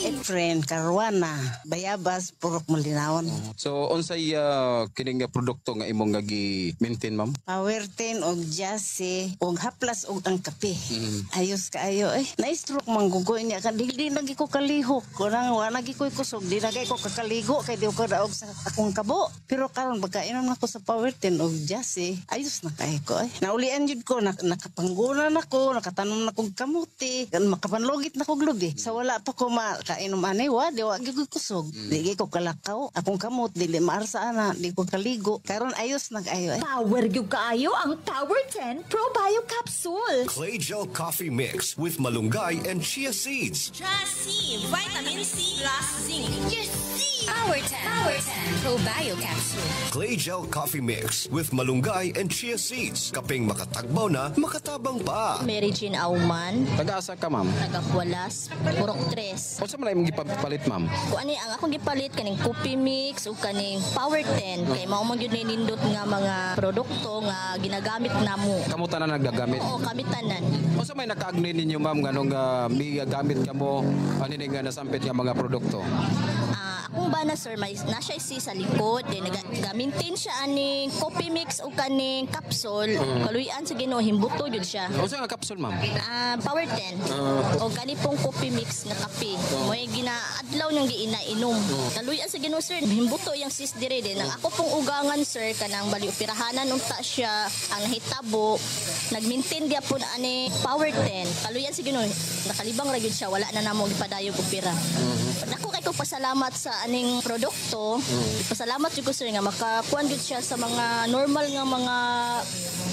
Efren, Caruana, Bayabas, Purok Malinawon. So, unsay kining produkto nga imong gagi-maintain, ma'am? Power 10 og Jassy, og haplas og ang kape. Ayos kaayo eh. Na-stroke manggugoy niya. Dili lagi ko kalihok. Kunang wala lagi ko kusog. Di lagi ko kakaligo. Kaya di ko daog sa akong kabo. Pero karon pagkainom na ko sa Power 10 og Jassy, ayos na kayo ko eh. Naulian yun ko. Nakapanggunan ako. Nakatanom na kong kamuti. Makapanlogit na kong lubi. Sa wala pa ko kainom anay wa di wa gyud kusog. Dili ko kalakaw. Akong kamot dili maarsa ana, di ko kaligo. Karon ayos nag-ayo. Power gyud kaayo ang Power 10 Pro Bio Capsule. Clay Gel Coffee Mix with malunggay and chia seeds. Just Vitamin C plus Zinc. Just Power 10 Pro Bio Capsule. Clay Gel Coffee Mix with malunggay and chia seeds. Kaping makatagbaw na, makatabang pa. Mary Jean Auman, Taga-asa ka, ma'am? Tagapualas, Purok 3. Unsa man imong gipalit, ma'am? Kung ani ang akong gipalit kaning coffee mix o kaning Power 10 kay mao man gyud nindot nga mga produkto nga ginagamit namo. Kamo tanan nagagamit? Oo, kami tanan. Unsa may nakaagni ninyo, ma'am, nganong may gamit kamo ani nga nasampit nga mga produkto? Akong bana sir, may nasa isi sa likod, then nagamintin siya aning coffee mix o kaning capsule. Kaluyan sa Ginoo himbuto jud siya. Unsa nga capsule, ma'am? Power 10. O gani pong coffee mix nga kape. Mo'y ginaadlaw niyang giinainom. Kaluyan sa Ginoo sir, himbuto yang sis dire din. Ang ako pong ugangan sir kanang bali operahanan unta siya ang nahitabo. Nagmintin dia po ani Power 10. Kaluyan sa Ginoo, nakalibang ra gyud siya, wala na namo gipadayog opera. Ako kay ko pasalamat sa aning produkto. Pasalamat jud ko sir nga makakuan jud siya sa mga normal nga mga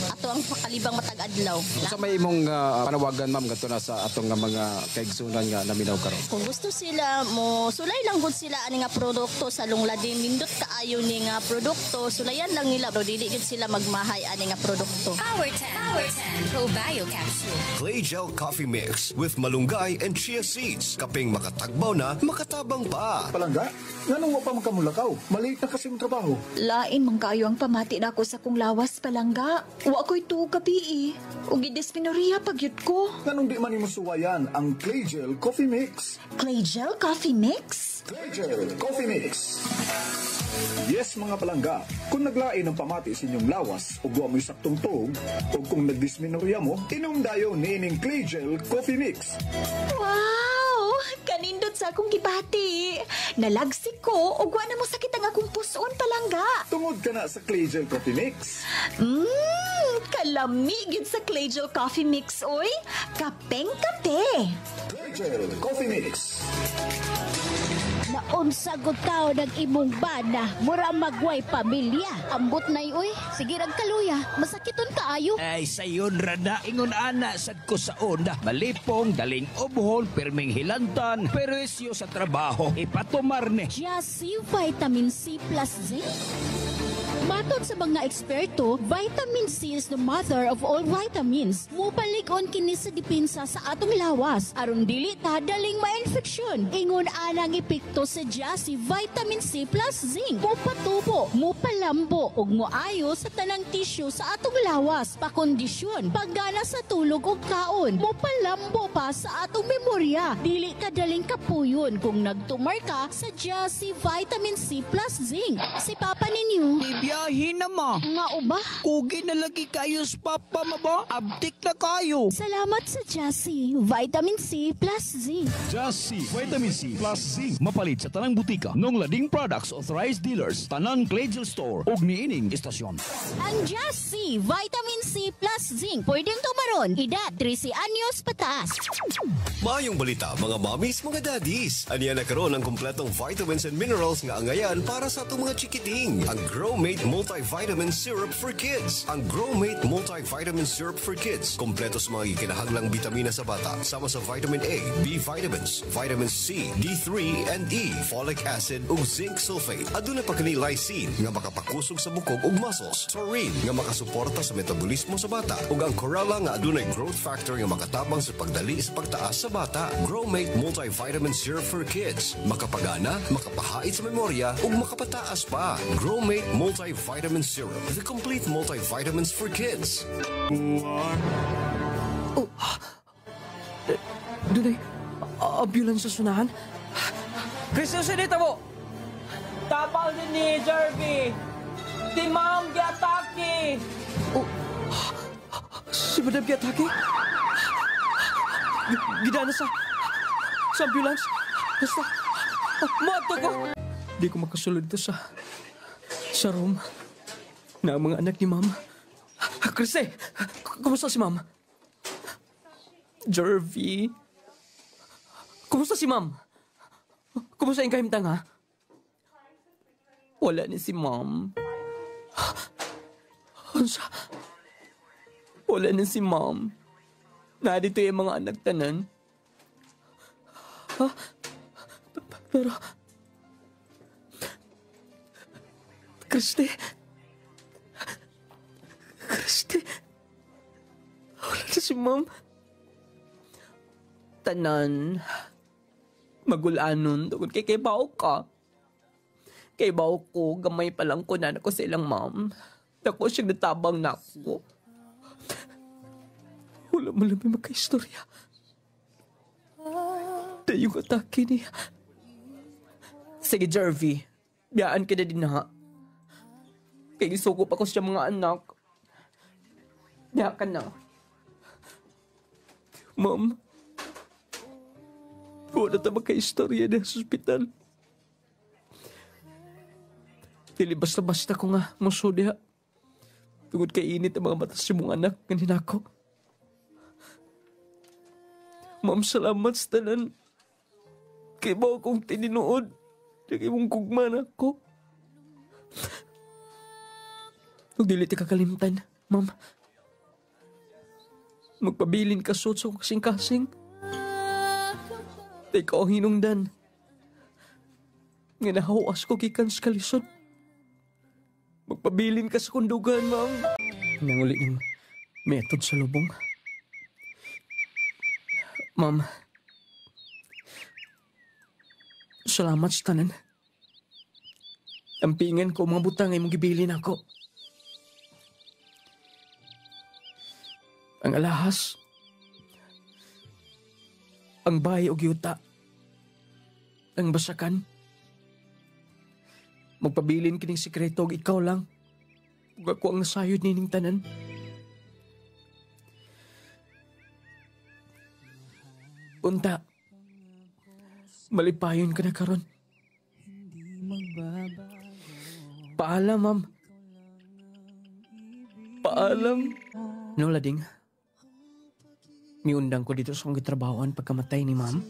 ato ang makalibang matag adlaw. Unsa may imong panawagan, ma'am, gadto na sa atong nga mga kaigsunan nga naminaw karon? Kung gusto sila mo sulay lang gud sila ani nga produkto sa lungladin nindot kaayo ni nga produkto, sulayan lang nila bro, dili gud sila magmahay ani nga produkto. Power 10 Pro Bio Capsule. Clay Gel Coffee Mix with malunggay and chia seeds. Kaping makatagbaw na, makatabang pa. Palangga, nganong mo pa magkamulakaw? Maliit na kasi yung trabaho. Lain man kayo ang pamati na ako sa kong lawas, Palangga. Wa ko'y tuog gabi eh. Ug idesminoriya pagyud ko. Nganong di man imusuwayan ang Clay Gel Coffee Mix? Clay Gel Coffee Mix? Clay Gel Coffee Mix. Yes, mga palangga, kung naglain ang pamati sa inyong lawas o buwa mo'y saktong tuog, o kung nagdisminorya mo, inom dayo ni ining Clay Gel Coffee Mix. Wow! Kanindot sa akong gibati. Nalagsik ko o guwa na mo sakit ang akong puson, Palangga. Tungod ka na sa Clay Gel Coffee Mix. Kalami gid sa Clay Gel Coffee Mix, oy. Kapeng kape. Clay Gel Coffee Mix. Naunsa gud taon ang imong bana, mura magway pamilya. Ambot na uy, sige rag kaluya, masakiton kaayo. Ay sayon rada, ingon ana sad ko sa onda. Malipong, daling obhol, perming hilantan, peresyo sa trabaho, ipatumar ni. Just Vitamin C plus Zinc. Matod sa mga eksperto, vitamin C is the mother of all vitamins. Mupalig-on kini sa depensa sa atong lawas aron dili ta daling ma-infeksyon. Ingon anang epekto sa Jassy Vitamin C plus Zinc. Mupatubo, mupalambo ug moayo sa tanang tissue sa atong lawas, pakondisyon, paggana sa tulog ug kaon. Mupalambo pa sa atong memorya. Dili ka daling kapuyon kung nagtumar ka sa Jassy Vitamin C plus Zinc. Si Papa ninyo Biyahin na ma. nga uba. Kugi na lagi kayo sa papa ma ba? Abtik na kayo. Salamat sa Jassy Vitamin C plus Zinc. Jassy Vitamin C plus Zinc. Mapalit sa tanang butika. Nung lading products authorized dealers. Tanang Clagel Store. Og niining istasyon. Ang Jassy Vitamin C plus Zinc. Pwedeng tumaron. Edad 13 anyos pataas. Maayong balita, mga mommies, mga daddies. Aniya na karon ang kumpletong vitamins and minerals nga angayan para sa atong mga chikiting. Ang Growmate Multivitamin Syrup for Kids. Ang Growmate Multivitamin Syrup for Kids. Kompleto sa mga ikinahanglang bitamina sa bata. Sama sa vitamin A, B vitamins, vitamin C, D3 and E, folic acid ug zinc sulfate. Aduna pa kini lysine nga makapakusog sa bukog ug muscles. Taurine nga makasuporta sa metabolismo sa bata. Ug ang chlorella nga adunay growth factor nga makatabang sa pagdali sa pagtaas sa bata. Growmate Multivitamin Syrup for Kids. Makapagana, makapahait sa memorya ug makapataas pa. Growmate Multivitamin Syrup. The complete multivitamins for kids. Dunay, ambulance sa sunahan. Kristo, sinita mo! Tapal din ni Jervy. Si Ma'am giatake. Si Madam Giatake? Gidana sa ambulance. Basta, mato ko. Di ko makasulod dito sa room na ang mga anak ni Ma'am. Kriste, kumusta si Ma'am? Jervy, kumusta si Ma'am? Kumusta yung kahimtang, ha? Wala ni si Ma'am. Wala ni si Ma'am. Nadito yung mga anak tanan. Ha? Pero... Kriste, wala na si Ma'am. Tanan, magulanon, tungkol kay baw ka. Kay baw ko, gamay pa lang ko na ako sa ilang Ma'am. Dako siyang natabang na ako. Wala mo lang may makaistorya. Na yung atake niya. Sige, Jervy, biyaan ka na din ha. Kaya isuko pa ko siya mga anak. Diya ka na. Ma'am, wala na makaistorya na sa hospital. Dili basta-basta ko nga muso diha. Tungod kay init ang mga mata sa mong anak nganin ako. Ma'am, salamat sa tanan. Kaya ba akong tininuod? Kaya mong kugman ako. Huwag dili ti kakalimtan, Ma'am. Magpabilin ka suot sa kasing-kasing. Ikaw ang hinungdan. Nga nahawas ko kikan sa kalisod. Magpabilin ka sa kundugan, Ma'am. Nanguli ng method sa lubong. Ma'am, salamat sa tanan. Tampingan ko mga butang ay mong gibilin ako. Ang alahas, ang bahay o yuta, ang basakan. Magpabilin kining sikreto og ikaw lang. Ug ako ang nasayod nining tanan. Unta, malipayon ka na karon. Paalam, Ma'am. Paalam. No, Lading. Miundang ko dito sa akong gitrabahoan pagkamatay ni Ma'am.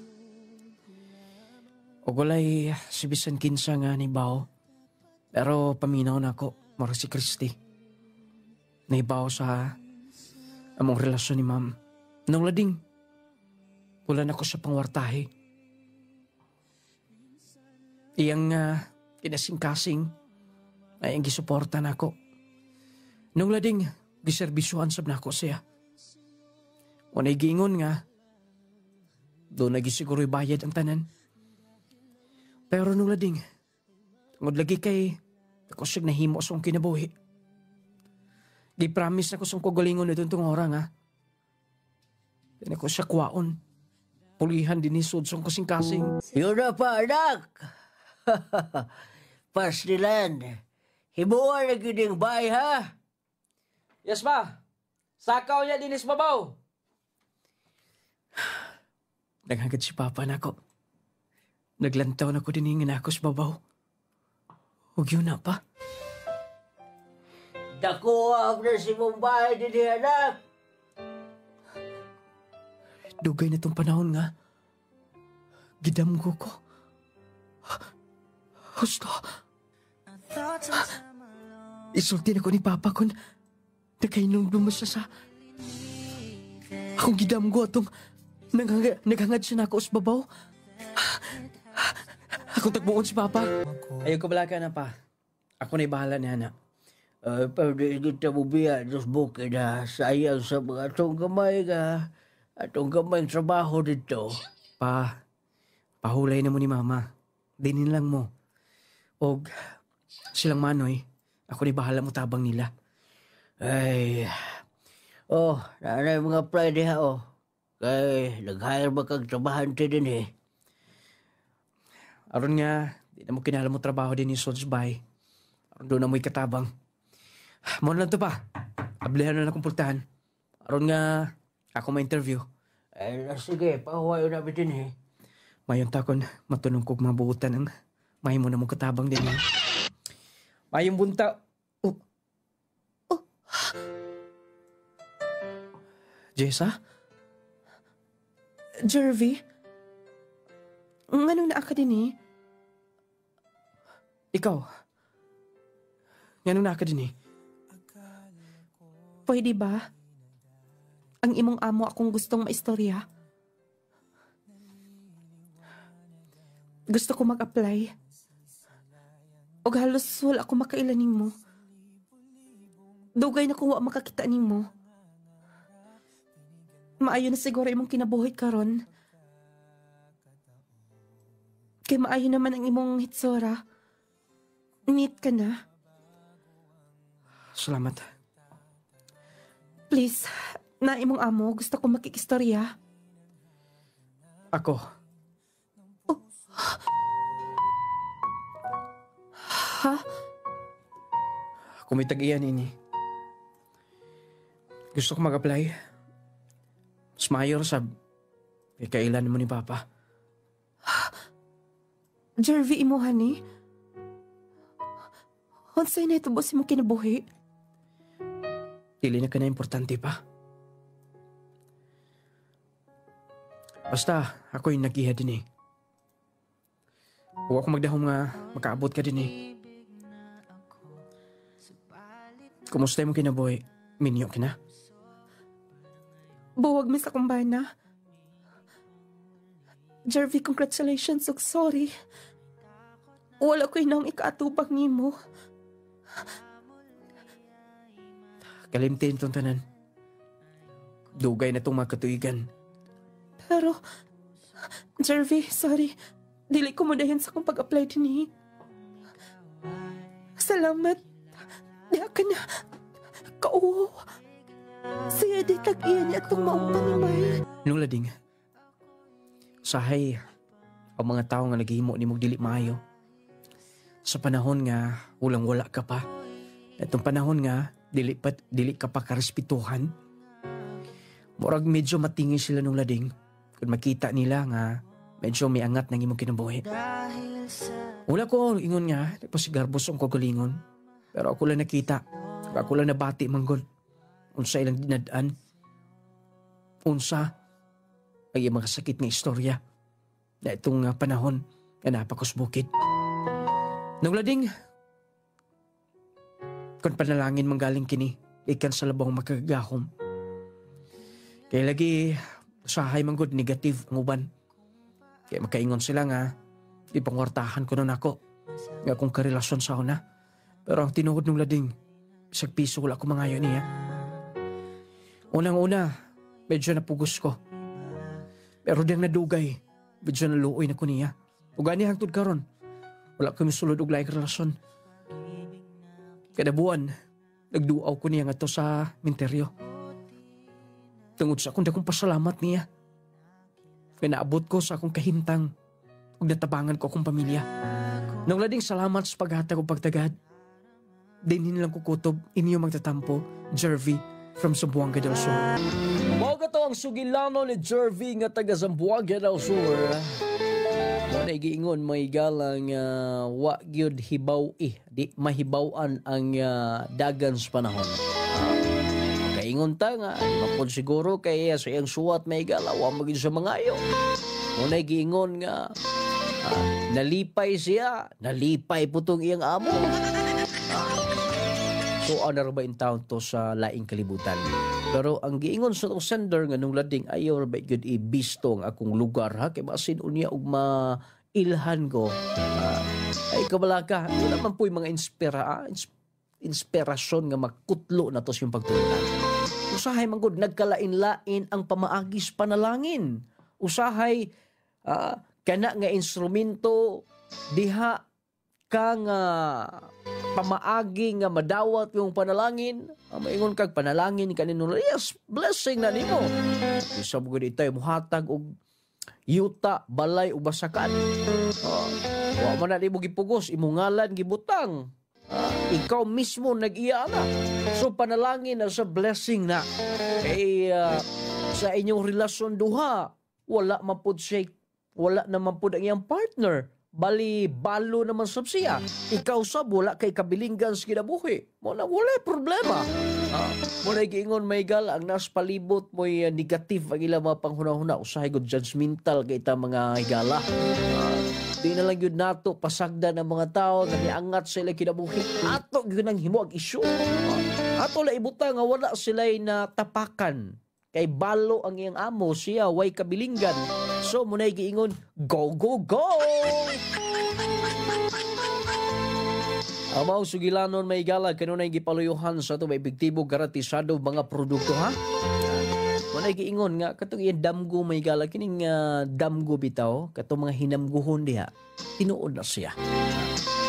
O gulay si bisan kinsa nga ni Bao. Pero paminaw na ako, mara si Christy. Naibaw sa among relasyon ni Ma'am. Nung Lading, wala na ko sa pangwartahe. Iyang kinasing-kasing ay ang gisuporta na ako. Nung lading, giserbisyuhan sab na ako siya. Unay giingon nga, doon nagisiguro'y bayad ang tanan. Pero nung lading, tungod lagi kay ako siyang nahimo sa akong kinabuhi. Gi-promise na ko sa kagalingon na itong ora nga. Then ako siya kwaon. Pulihan din ni Sud sa kasing-kasing. Yun na pa, anak! Pastilan, himuan na gining bay, ha? Yes, ba? Sakaw niya dinis babaw. Naghagad si Papa na ako. Naglantaw na ko din yung inakos babaw. Huwag yun na pa. Dakuha na si Mumbai din anak. Dugay na itong panahon nga. Gidamgo ko. Husto. Isulti na ko ni Papa kung nagkainong dumasa sa... Akong gidamgo atong naghangad siya na ako sa babaw. Akong tagbuon si Papa. Ayaw ko bala ka na pa. Ako na'y bahala ni Hana. Pero di kita mo biya, Diyos bukid ha. Sayang sa mga atong gamay ka. Atong gamay trabaho dito. Pahulay na mo ni Mama. Dinin lang mo. Og silang Manoy, ako na'y bahala mo tabang nila. Ay, nanay mga Friday ha, Kay, nag-hire ba kang trabahante din eh. Aron nga, di na mo kinala mo trabaho din ni Sods Bay. Aron doon na mo'y katabang. Muna lang to pa. Ablihan na akong pultahan. Aron nga, ako ma-interview. Ay, sige, pahuwayo na bitin eh. Mayon takon, matunong kong mabuutan ang may mo na mong katabang din eh. Mayong bunta. Jessa? Jervy? Ngano na ka din eh? Ikaw? Ngano na ka din eh? Pwede ba? Ang imong amo akong gustong maistorya. Gusto ko mag-apply. O halos wala ako makailanin mo. Dugay na kuha makakita ni mo. Maayo na siguro imong kinabuhi karon. Kay maayo naman ang imong hitsura. Neat ka na. Salamat. Please, na imong amo, gusto ko makikistorya. Ako. Ha? Kumitag iyan ini. Gusto ko mag-apply. Mas mayor sab. Kailan mo ni Papa. Jervy imuhan ni? Unsay na ito ba si mong kinabuhi? Dili na ka na importante pa. Basta, ako yung nag-iha din eh. Huwag ako magdahong nga makaabot ka din eh. Kumusta mo kinabuhi? Minyo ka na? Buwag mi sa kumbana. Jervy, congratulations ug sorry. Wala ko inang ikaatubag ni mo. Kalimtin itong tanan. Dugay na itong mga katuigan. Pero, Jervy, sorry. Dili ko mo dahin sa kong pag-apply din eh. Salamat. Diya ka na. Kauwaw. Siya di tag-iyan niya itong maong panimay. Nung lading, sahay, ang mga tao nga naghihimo ni mong dili maayo. Sa panahon nga, walang-wala ka pa. Itong panahon nga, dili ka pa karespetuhan. Murag medyo matingin sila nung lading. Kung makita nila nga, medyo may angat ng imong kinabuhi. Wala ko ingon nga, nagpasigarbos ang kagalingon. Pero ako lang nakita, ako lang nabati manggol. Unsa ilang dinadaan. Unsa ay mga sakit ng istorya na itong panahon na napakusbukid. Nung lading, kung panalangin manggaling kini, ikan sa labang makagahom. Kaya lagi, usahay manggod negative ang uban. Kaya makaingon sila nga, ipangwartahan ko nun ako. Nga akong karelasyon sa una. Pero ang tinuod ng lading, isang piso wala ko mangayo niya. Unang-una, medyo napugos ko. Pero diyang nadugay, medyo naluoy na ko niya. O gani hangtod karon, wala ko misulod og laing relasyon. Kada buwan, nagduaw ko niya nga to sa minteryo. Tungod sa akong dakong pasalamat niya. Kaya naabot ko sa akong kahintang ug natabangan ko akong pamilya. Nang lading salamat sa paghatag o pagtagad. Din nilang kukutob inyo magtatampo, Jervy from Zamboanga del Sur. Mga to ang sugilano ni Jervy nga taga Zamboanga del Sur. Manay giingon may galang wa gyud hibaw di mahibawan ang dagan sa panahon. Kaingon ta nga mapod siguro kay sa iyang suwat may galaw magid sa mangayo. Manay giingon nga nalipay siya, nalipay putong iyang amo. So, honor ba in town to sa laing kalibutan? Pero ang giingon sa tong sender nga nung lading ayaw ba yun ibisto ang akong lugar ha? Kaya masin unya og mailhan ko. Ay kabalaka, wala man po yung mga inspirasyon nga makutlo na to sa yung pagtulungan. Usahay manggod, nagkalain-lain ang pamaagis panalangin. Usahay, kana nga instrumento, diha ka nga pamaagi nga madawat yung panalangin, maingon kag panalangin kanino, yes, blessing na nimo. Isa mo gud itay muhatag og yuta, balay ug basakan. Wa man na nimo gipugos, imong ngalan gibutang. Ikaw mismo nag-iya na. So panalangin na sa blessing na. Sa inyong relasyon duha, wala naman po ang iyang partner. Bali, balo naman sab siya. Ikaw sab, wala kay kabilinggan sa kinabuhi. Wala problema. Muna giingon may gal, ang nas palibot mo'y negative ang ilang mga panghuna-huna. Usahay ko judgmental kay ita mga higala. Di na lang yun nato, pasagda ng mga tao, naniangat sila kinabuhi. Ato yun ang himuag isyu. Ato la ibuta nga wala sila'y natapakan. Kay balo ang iyang amo, siya way kabilinggan. So, muna'y giingon, go, go, go! Amaw sugilanon may gala, kanunay gipaluyuhan sa ito, may bigtibo, garantisado mga produkto, ha? Muna'y giingon nga, katong iyang damgo may gala, kining damgo bitaw, katong mga hinamguhon diha, tinuod na siya.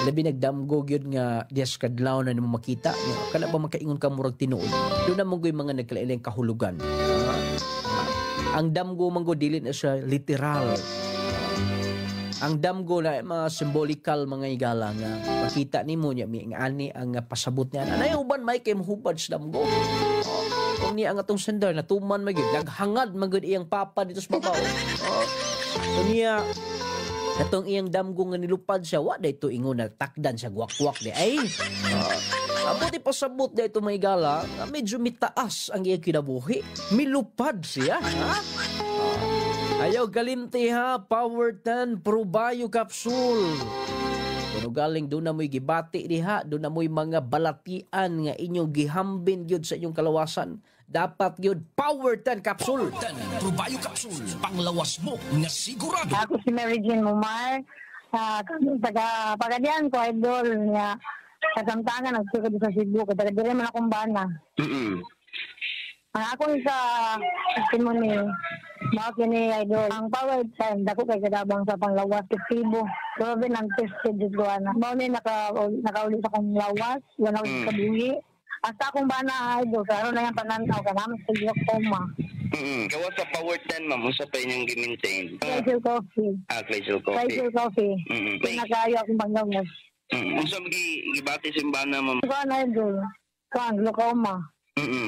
Labi nagdamgo yun nga dias kadlaw na nimo makita. Kana ba makaingon ka murag tinuod? Doon na monggoy mga nagkalailang kahulugan. Ang damgo manggo dili na siya literal. Ang damgo na mga symbolikal mga igala nga makita nimo nya mi ani ang pasabot niya. Anay uban may kay mohubad sa damgo. Kung niya ang atong sender natuman magid naghangad magud iyang papa dito sa babaw. Niya katong iyang damgo nga nilupad siya, wa dayto ingon na takdan siya gwak-gwak di ay. Abuti pasabot dayto may gala, medyo mitaas ang iyang kinabuhi. Milupad siya, ha? Ayaw galimti ha, Power 10 Pro Bio Capsule. Kuno galing doon na mo'y gibati diha, doon na mo'y mga balatian nga inyong gihambin gyud sa inyong kalawasan. Dapat yun, Power 10 Capsule. Power 10 Pro Bio Capsule. Panglawas mo na sigurado. Ako si Mary Jean Mumar. Taga-pagadian ko, idol niya. Kasamtangan, nagsikod sa Cebu. Taga-dire man akong bana. Ang akong sa testimony, mga kini, idol. Ang Power 10, dako kay kadabang sa panglawas sa Cebu. Grabe ng tested dito, ana. Mga ni nakaulit sa akong lawas. Wala ko sa kabuhi. Hasta akong bana, idol, karoon na yung pananaw ka namin sa glaucoma. Gawa sa Power 10, ma'am, usa pa inyong gi-maintain. Clazel Coffee. Clazel Coffee. Clazel Coffee. Pinakayo akong panggawas. Usa gibati sa bana, ma'am. Kuan, idol. Kuan, glaucoma.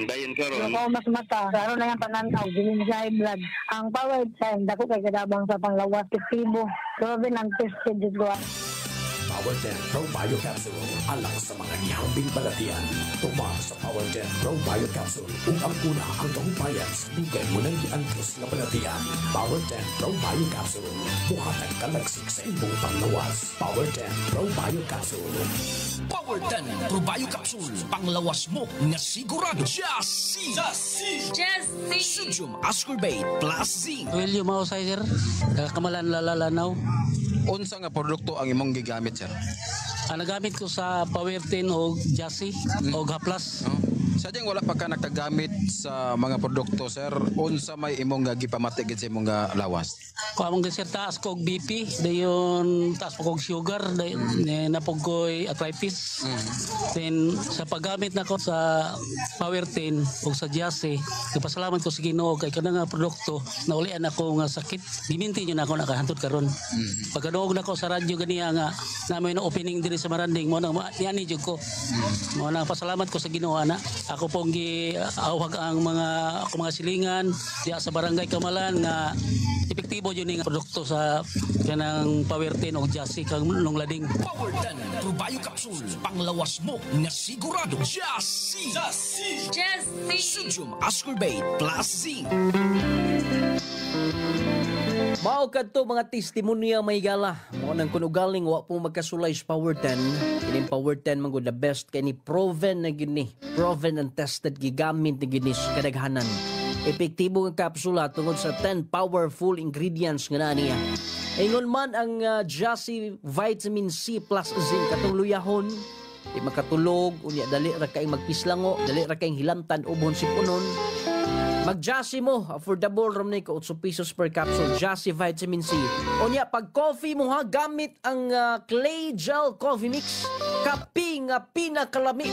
Dayon karon. Glaucoma sa mata. Karoon na yung pananaw, dilim sa high blood. Ang Power 10, dako kay kadabang sa panglawas sa Cebu. Grabe ng tested dito. Power 10 Pro Bio Capsule. Alang sa mga nihambing balatian. Tuma sa Power 10 Pro Bio Capsule. Kung ang una ang kahupayan sa bigay mo ng giangkos na balatian. Power 10 Pro Bio Capsule. Buhatag kalagsik sa inyong panglawas. Power 10 Pro Bio Capsule. Power 10 Pro Bio Capsule. Panglawas mo na sigurado. Just C. Sodium ascorbate plus zinc. William Mausizer. Kamalan lalalanaw. Unsa nga produkto ang imong gigamit, sir? nagamit ko sa Power 10 o Jassy o Haplas. Sadyang wala pa ka nagkagamit sa mga produkto, sir. Unsa may imong gipamati gid sa imong lawas? Kung among sir taas ko og BP, dayon taas ko og sugar, dayon napugoy arthritis. Then sa paggamit nako sa Power 10 o sa Jassy, nagpasalamat ko sa Ginoo kay kana nga produkto naulian ako nga sakit. Giminti niyo na ako nakahantod karon. Pagkaduog nako sa radyo ganiya nga namoy na opening diri sa Maranding mo nang niani jud ko. Mo nang pasalamat ko sa Ginoo ana. Ako pong giawhag ang mga silingan diya sa barangay Kamalan nga epektibo yun nga produkto sa kanang Power 10 o Jassy kang Nunglading. Power 10 Probio Capsule, panglawas mo nga sigurado. Jassy! Sodium ascorbate plus zinc. Mao kadto mga testimonya may gala. Mao nang kuno galing wa po magkasulay sa Power 10. Kini Power 10 man the best kay ni proven na gini. Proven and tested gigamit ni gini sa kadaghanan. Epektibo nga kapsula tungod sa 10 powerful ingredients nga niya. Ingon man ang Jassy Vitamin C plus Zinc katong luyahon, di makatulog, unya dali ra kay magpislango, dali ra kay hilamtan ubon sipunon. Mag-Jassy mo, affordable ram ni ko 8 pesos per capsule, Jassy Vitamin C. Unya pag coffee mo ha, gamit ang Clay Gel Coffee Mix. Kapi nga pinakalami,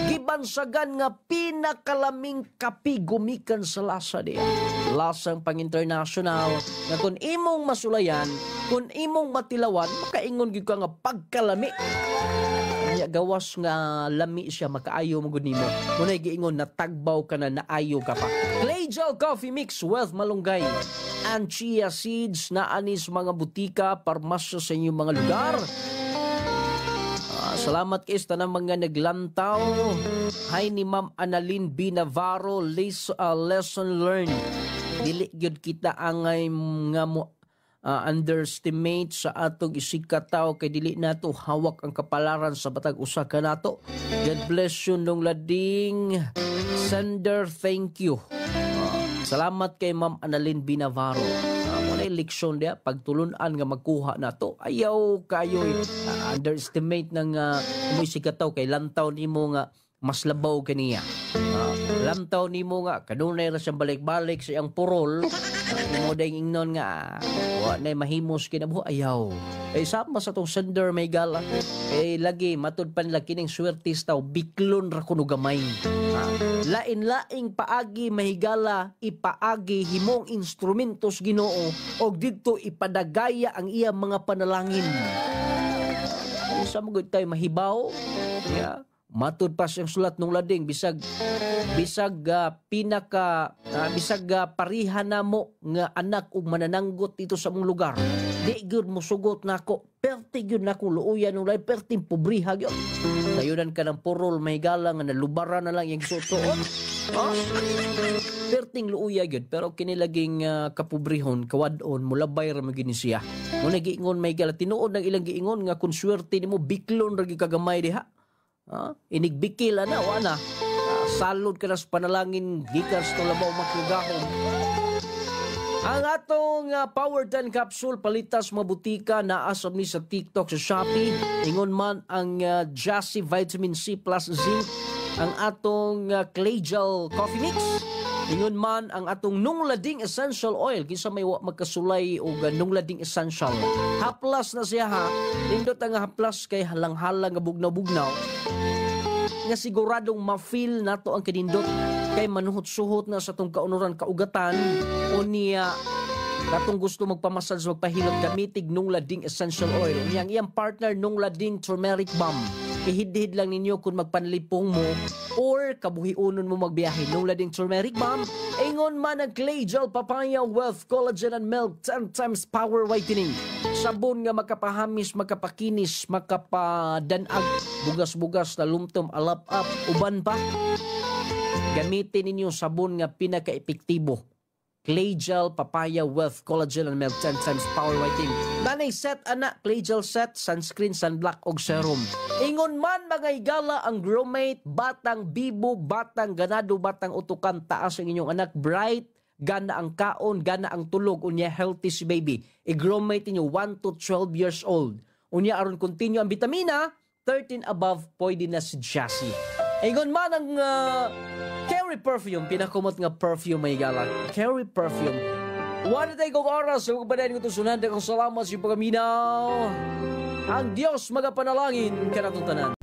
gibansagan nga pinakalaming kapi gumikan sa lasa diya. Lasang pang-international nga kung imong masulayan, kung imong matilawan, makaingon gyud ka nga pagkalami. Kanya gawas nga lami siya makaayo mo gud nimo. Kunay giingon na tagbaw ka na naayo ka pa. Clay Gel Coffee Mix with malunggay and chia seeds na anis mga butika, parmasyo sa inyong mga lugar. Salamat kay sa mga naglantaw. Hi ni Ma'am Annalyn B. Navarro, lesson learned. Dili gyud kita angay nga mo underestimate sa atong isikataw kay dili nato hawak ang kapalaran sa batag usa ka nato. God bless you Nunglading. Sender, thank you. Salamat kay Ma'am Annalyn B. Navarro. Leksyon dia pagtulunan nga magkuha nato ayaw kayo underestimate ng mo sikataw kay lantaw nimo nga mas labaw kaniya lantaw nimo nga kanunay ra siyang balik-balik sa iyang purol mo dayng ingnon nga wa nay mahimos kinabuhi ayaw ay sama sa tong sender may gala ay lagi matud pan laki ning swertistaw biklon ra kuno gamay lain-laing paagi mahigala ipaagi himong instrumentos Ginoo og didto ipadagaya ang iyang mga panalangin sa magud tayo mahibaw yeah. Matud pa siyang sulat Nunglading bisag parihan na mo nga anak ug manananggot dito sa mong lugar di gyud mo sugot nako perti gyud nako luuyan nung lay perting pobriha gyud dayunan ka ng purol may galang nga nalubaran na lang yung susuot perting luuya gyud pero kinilaging kapobrihon kawadon mulabay ra magini siya mo nagiingon may gala tinuod ng ilang giingon nga kun swerte nimo biklon ra gyud kagamay diha. Inigbikil na wana salud ka na sa panalangin gikan sa labaw makigahom ang atong Power 10 capsule palitas mabutika na asam ni sa TikTok sa Shopee ingon man ang Jassy Vitamin C plus Zinc ang atong Clay Gel Coffee Mix ingon man ang atong Nunglading Essential Oil kinsa may magkasulay og Nunglading Essential haplas na siya ha nindot ang haplas kay halang-halang nga bugnaw-bugnaw nga siguradong ma-feel nato ang kinindot kay manuhot-suhot na sa tong kaunuran kaugatan o niya katong gusto magpamasal sa magpahilot gamitig Nunglading Essential Oil niyang iyang partner Nunglading Turmeric Balm ihid-hid lang ninyo kung magpanlipong mo or kabuhiunon mo magbiyahe Nunglading Turmeric Balm ingon man ang Clay Gel Papaya with Collagen and Milk 10 times Power Whitening sabon nga makapahamis makapakinis makapadanag bugas-bugas na lumtom alap-up uban pa gamitin ninyo sabon nga pinaka-epektibo Clay Gel Papaya with Collagen and Milk 10 times Power Whitening. Nanay set anak Clay Gel set, sunscreen, sunblock og serum. Ingon man mga higala ang Growmate, batang bibo, batang ganado, batang utukan, taas ang inyong anak, bright, gana ang kaon, gana ang tulog, unya healthy si baby. I-Growmate ninyo 1 to 12 years old. Unya aron continue ang vitamina, 13 above, pwede na si Jassy. Ingon man ang Carry Perfume, pinakumot nga perfume may galak. Carry Perfume. Wala tayo kong oras, sa magpadayin ko ito sunan, kong salamat sa pagaminaw. Ang Diyos magapanalangin, kanatutanan.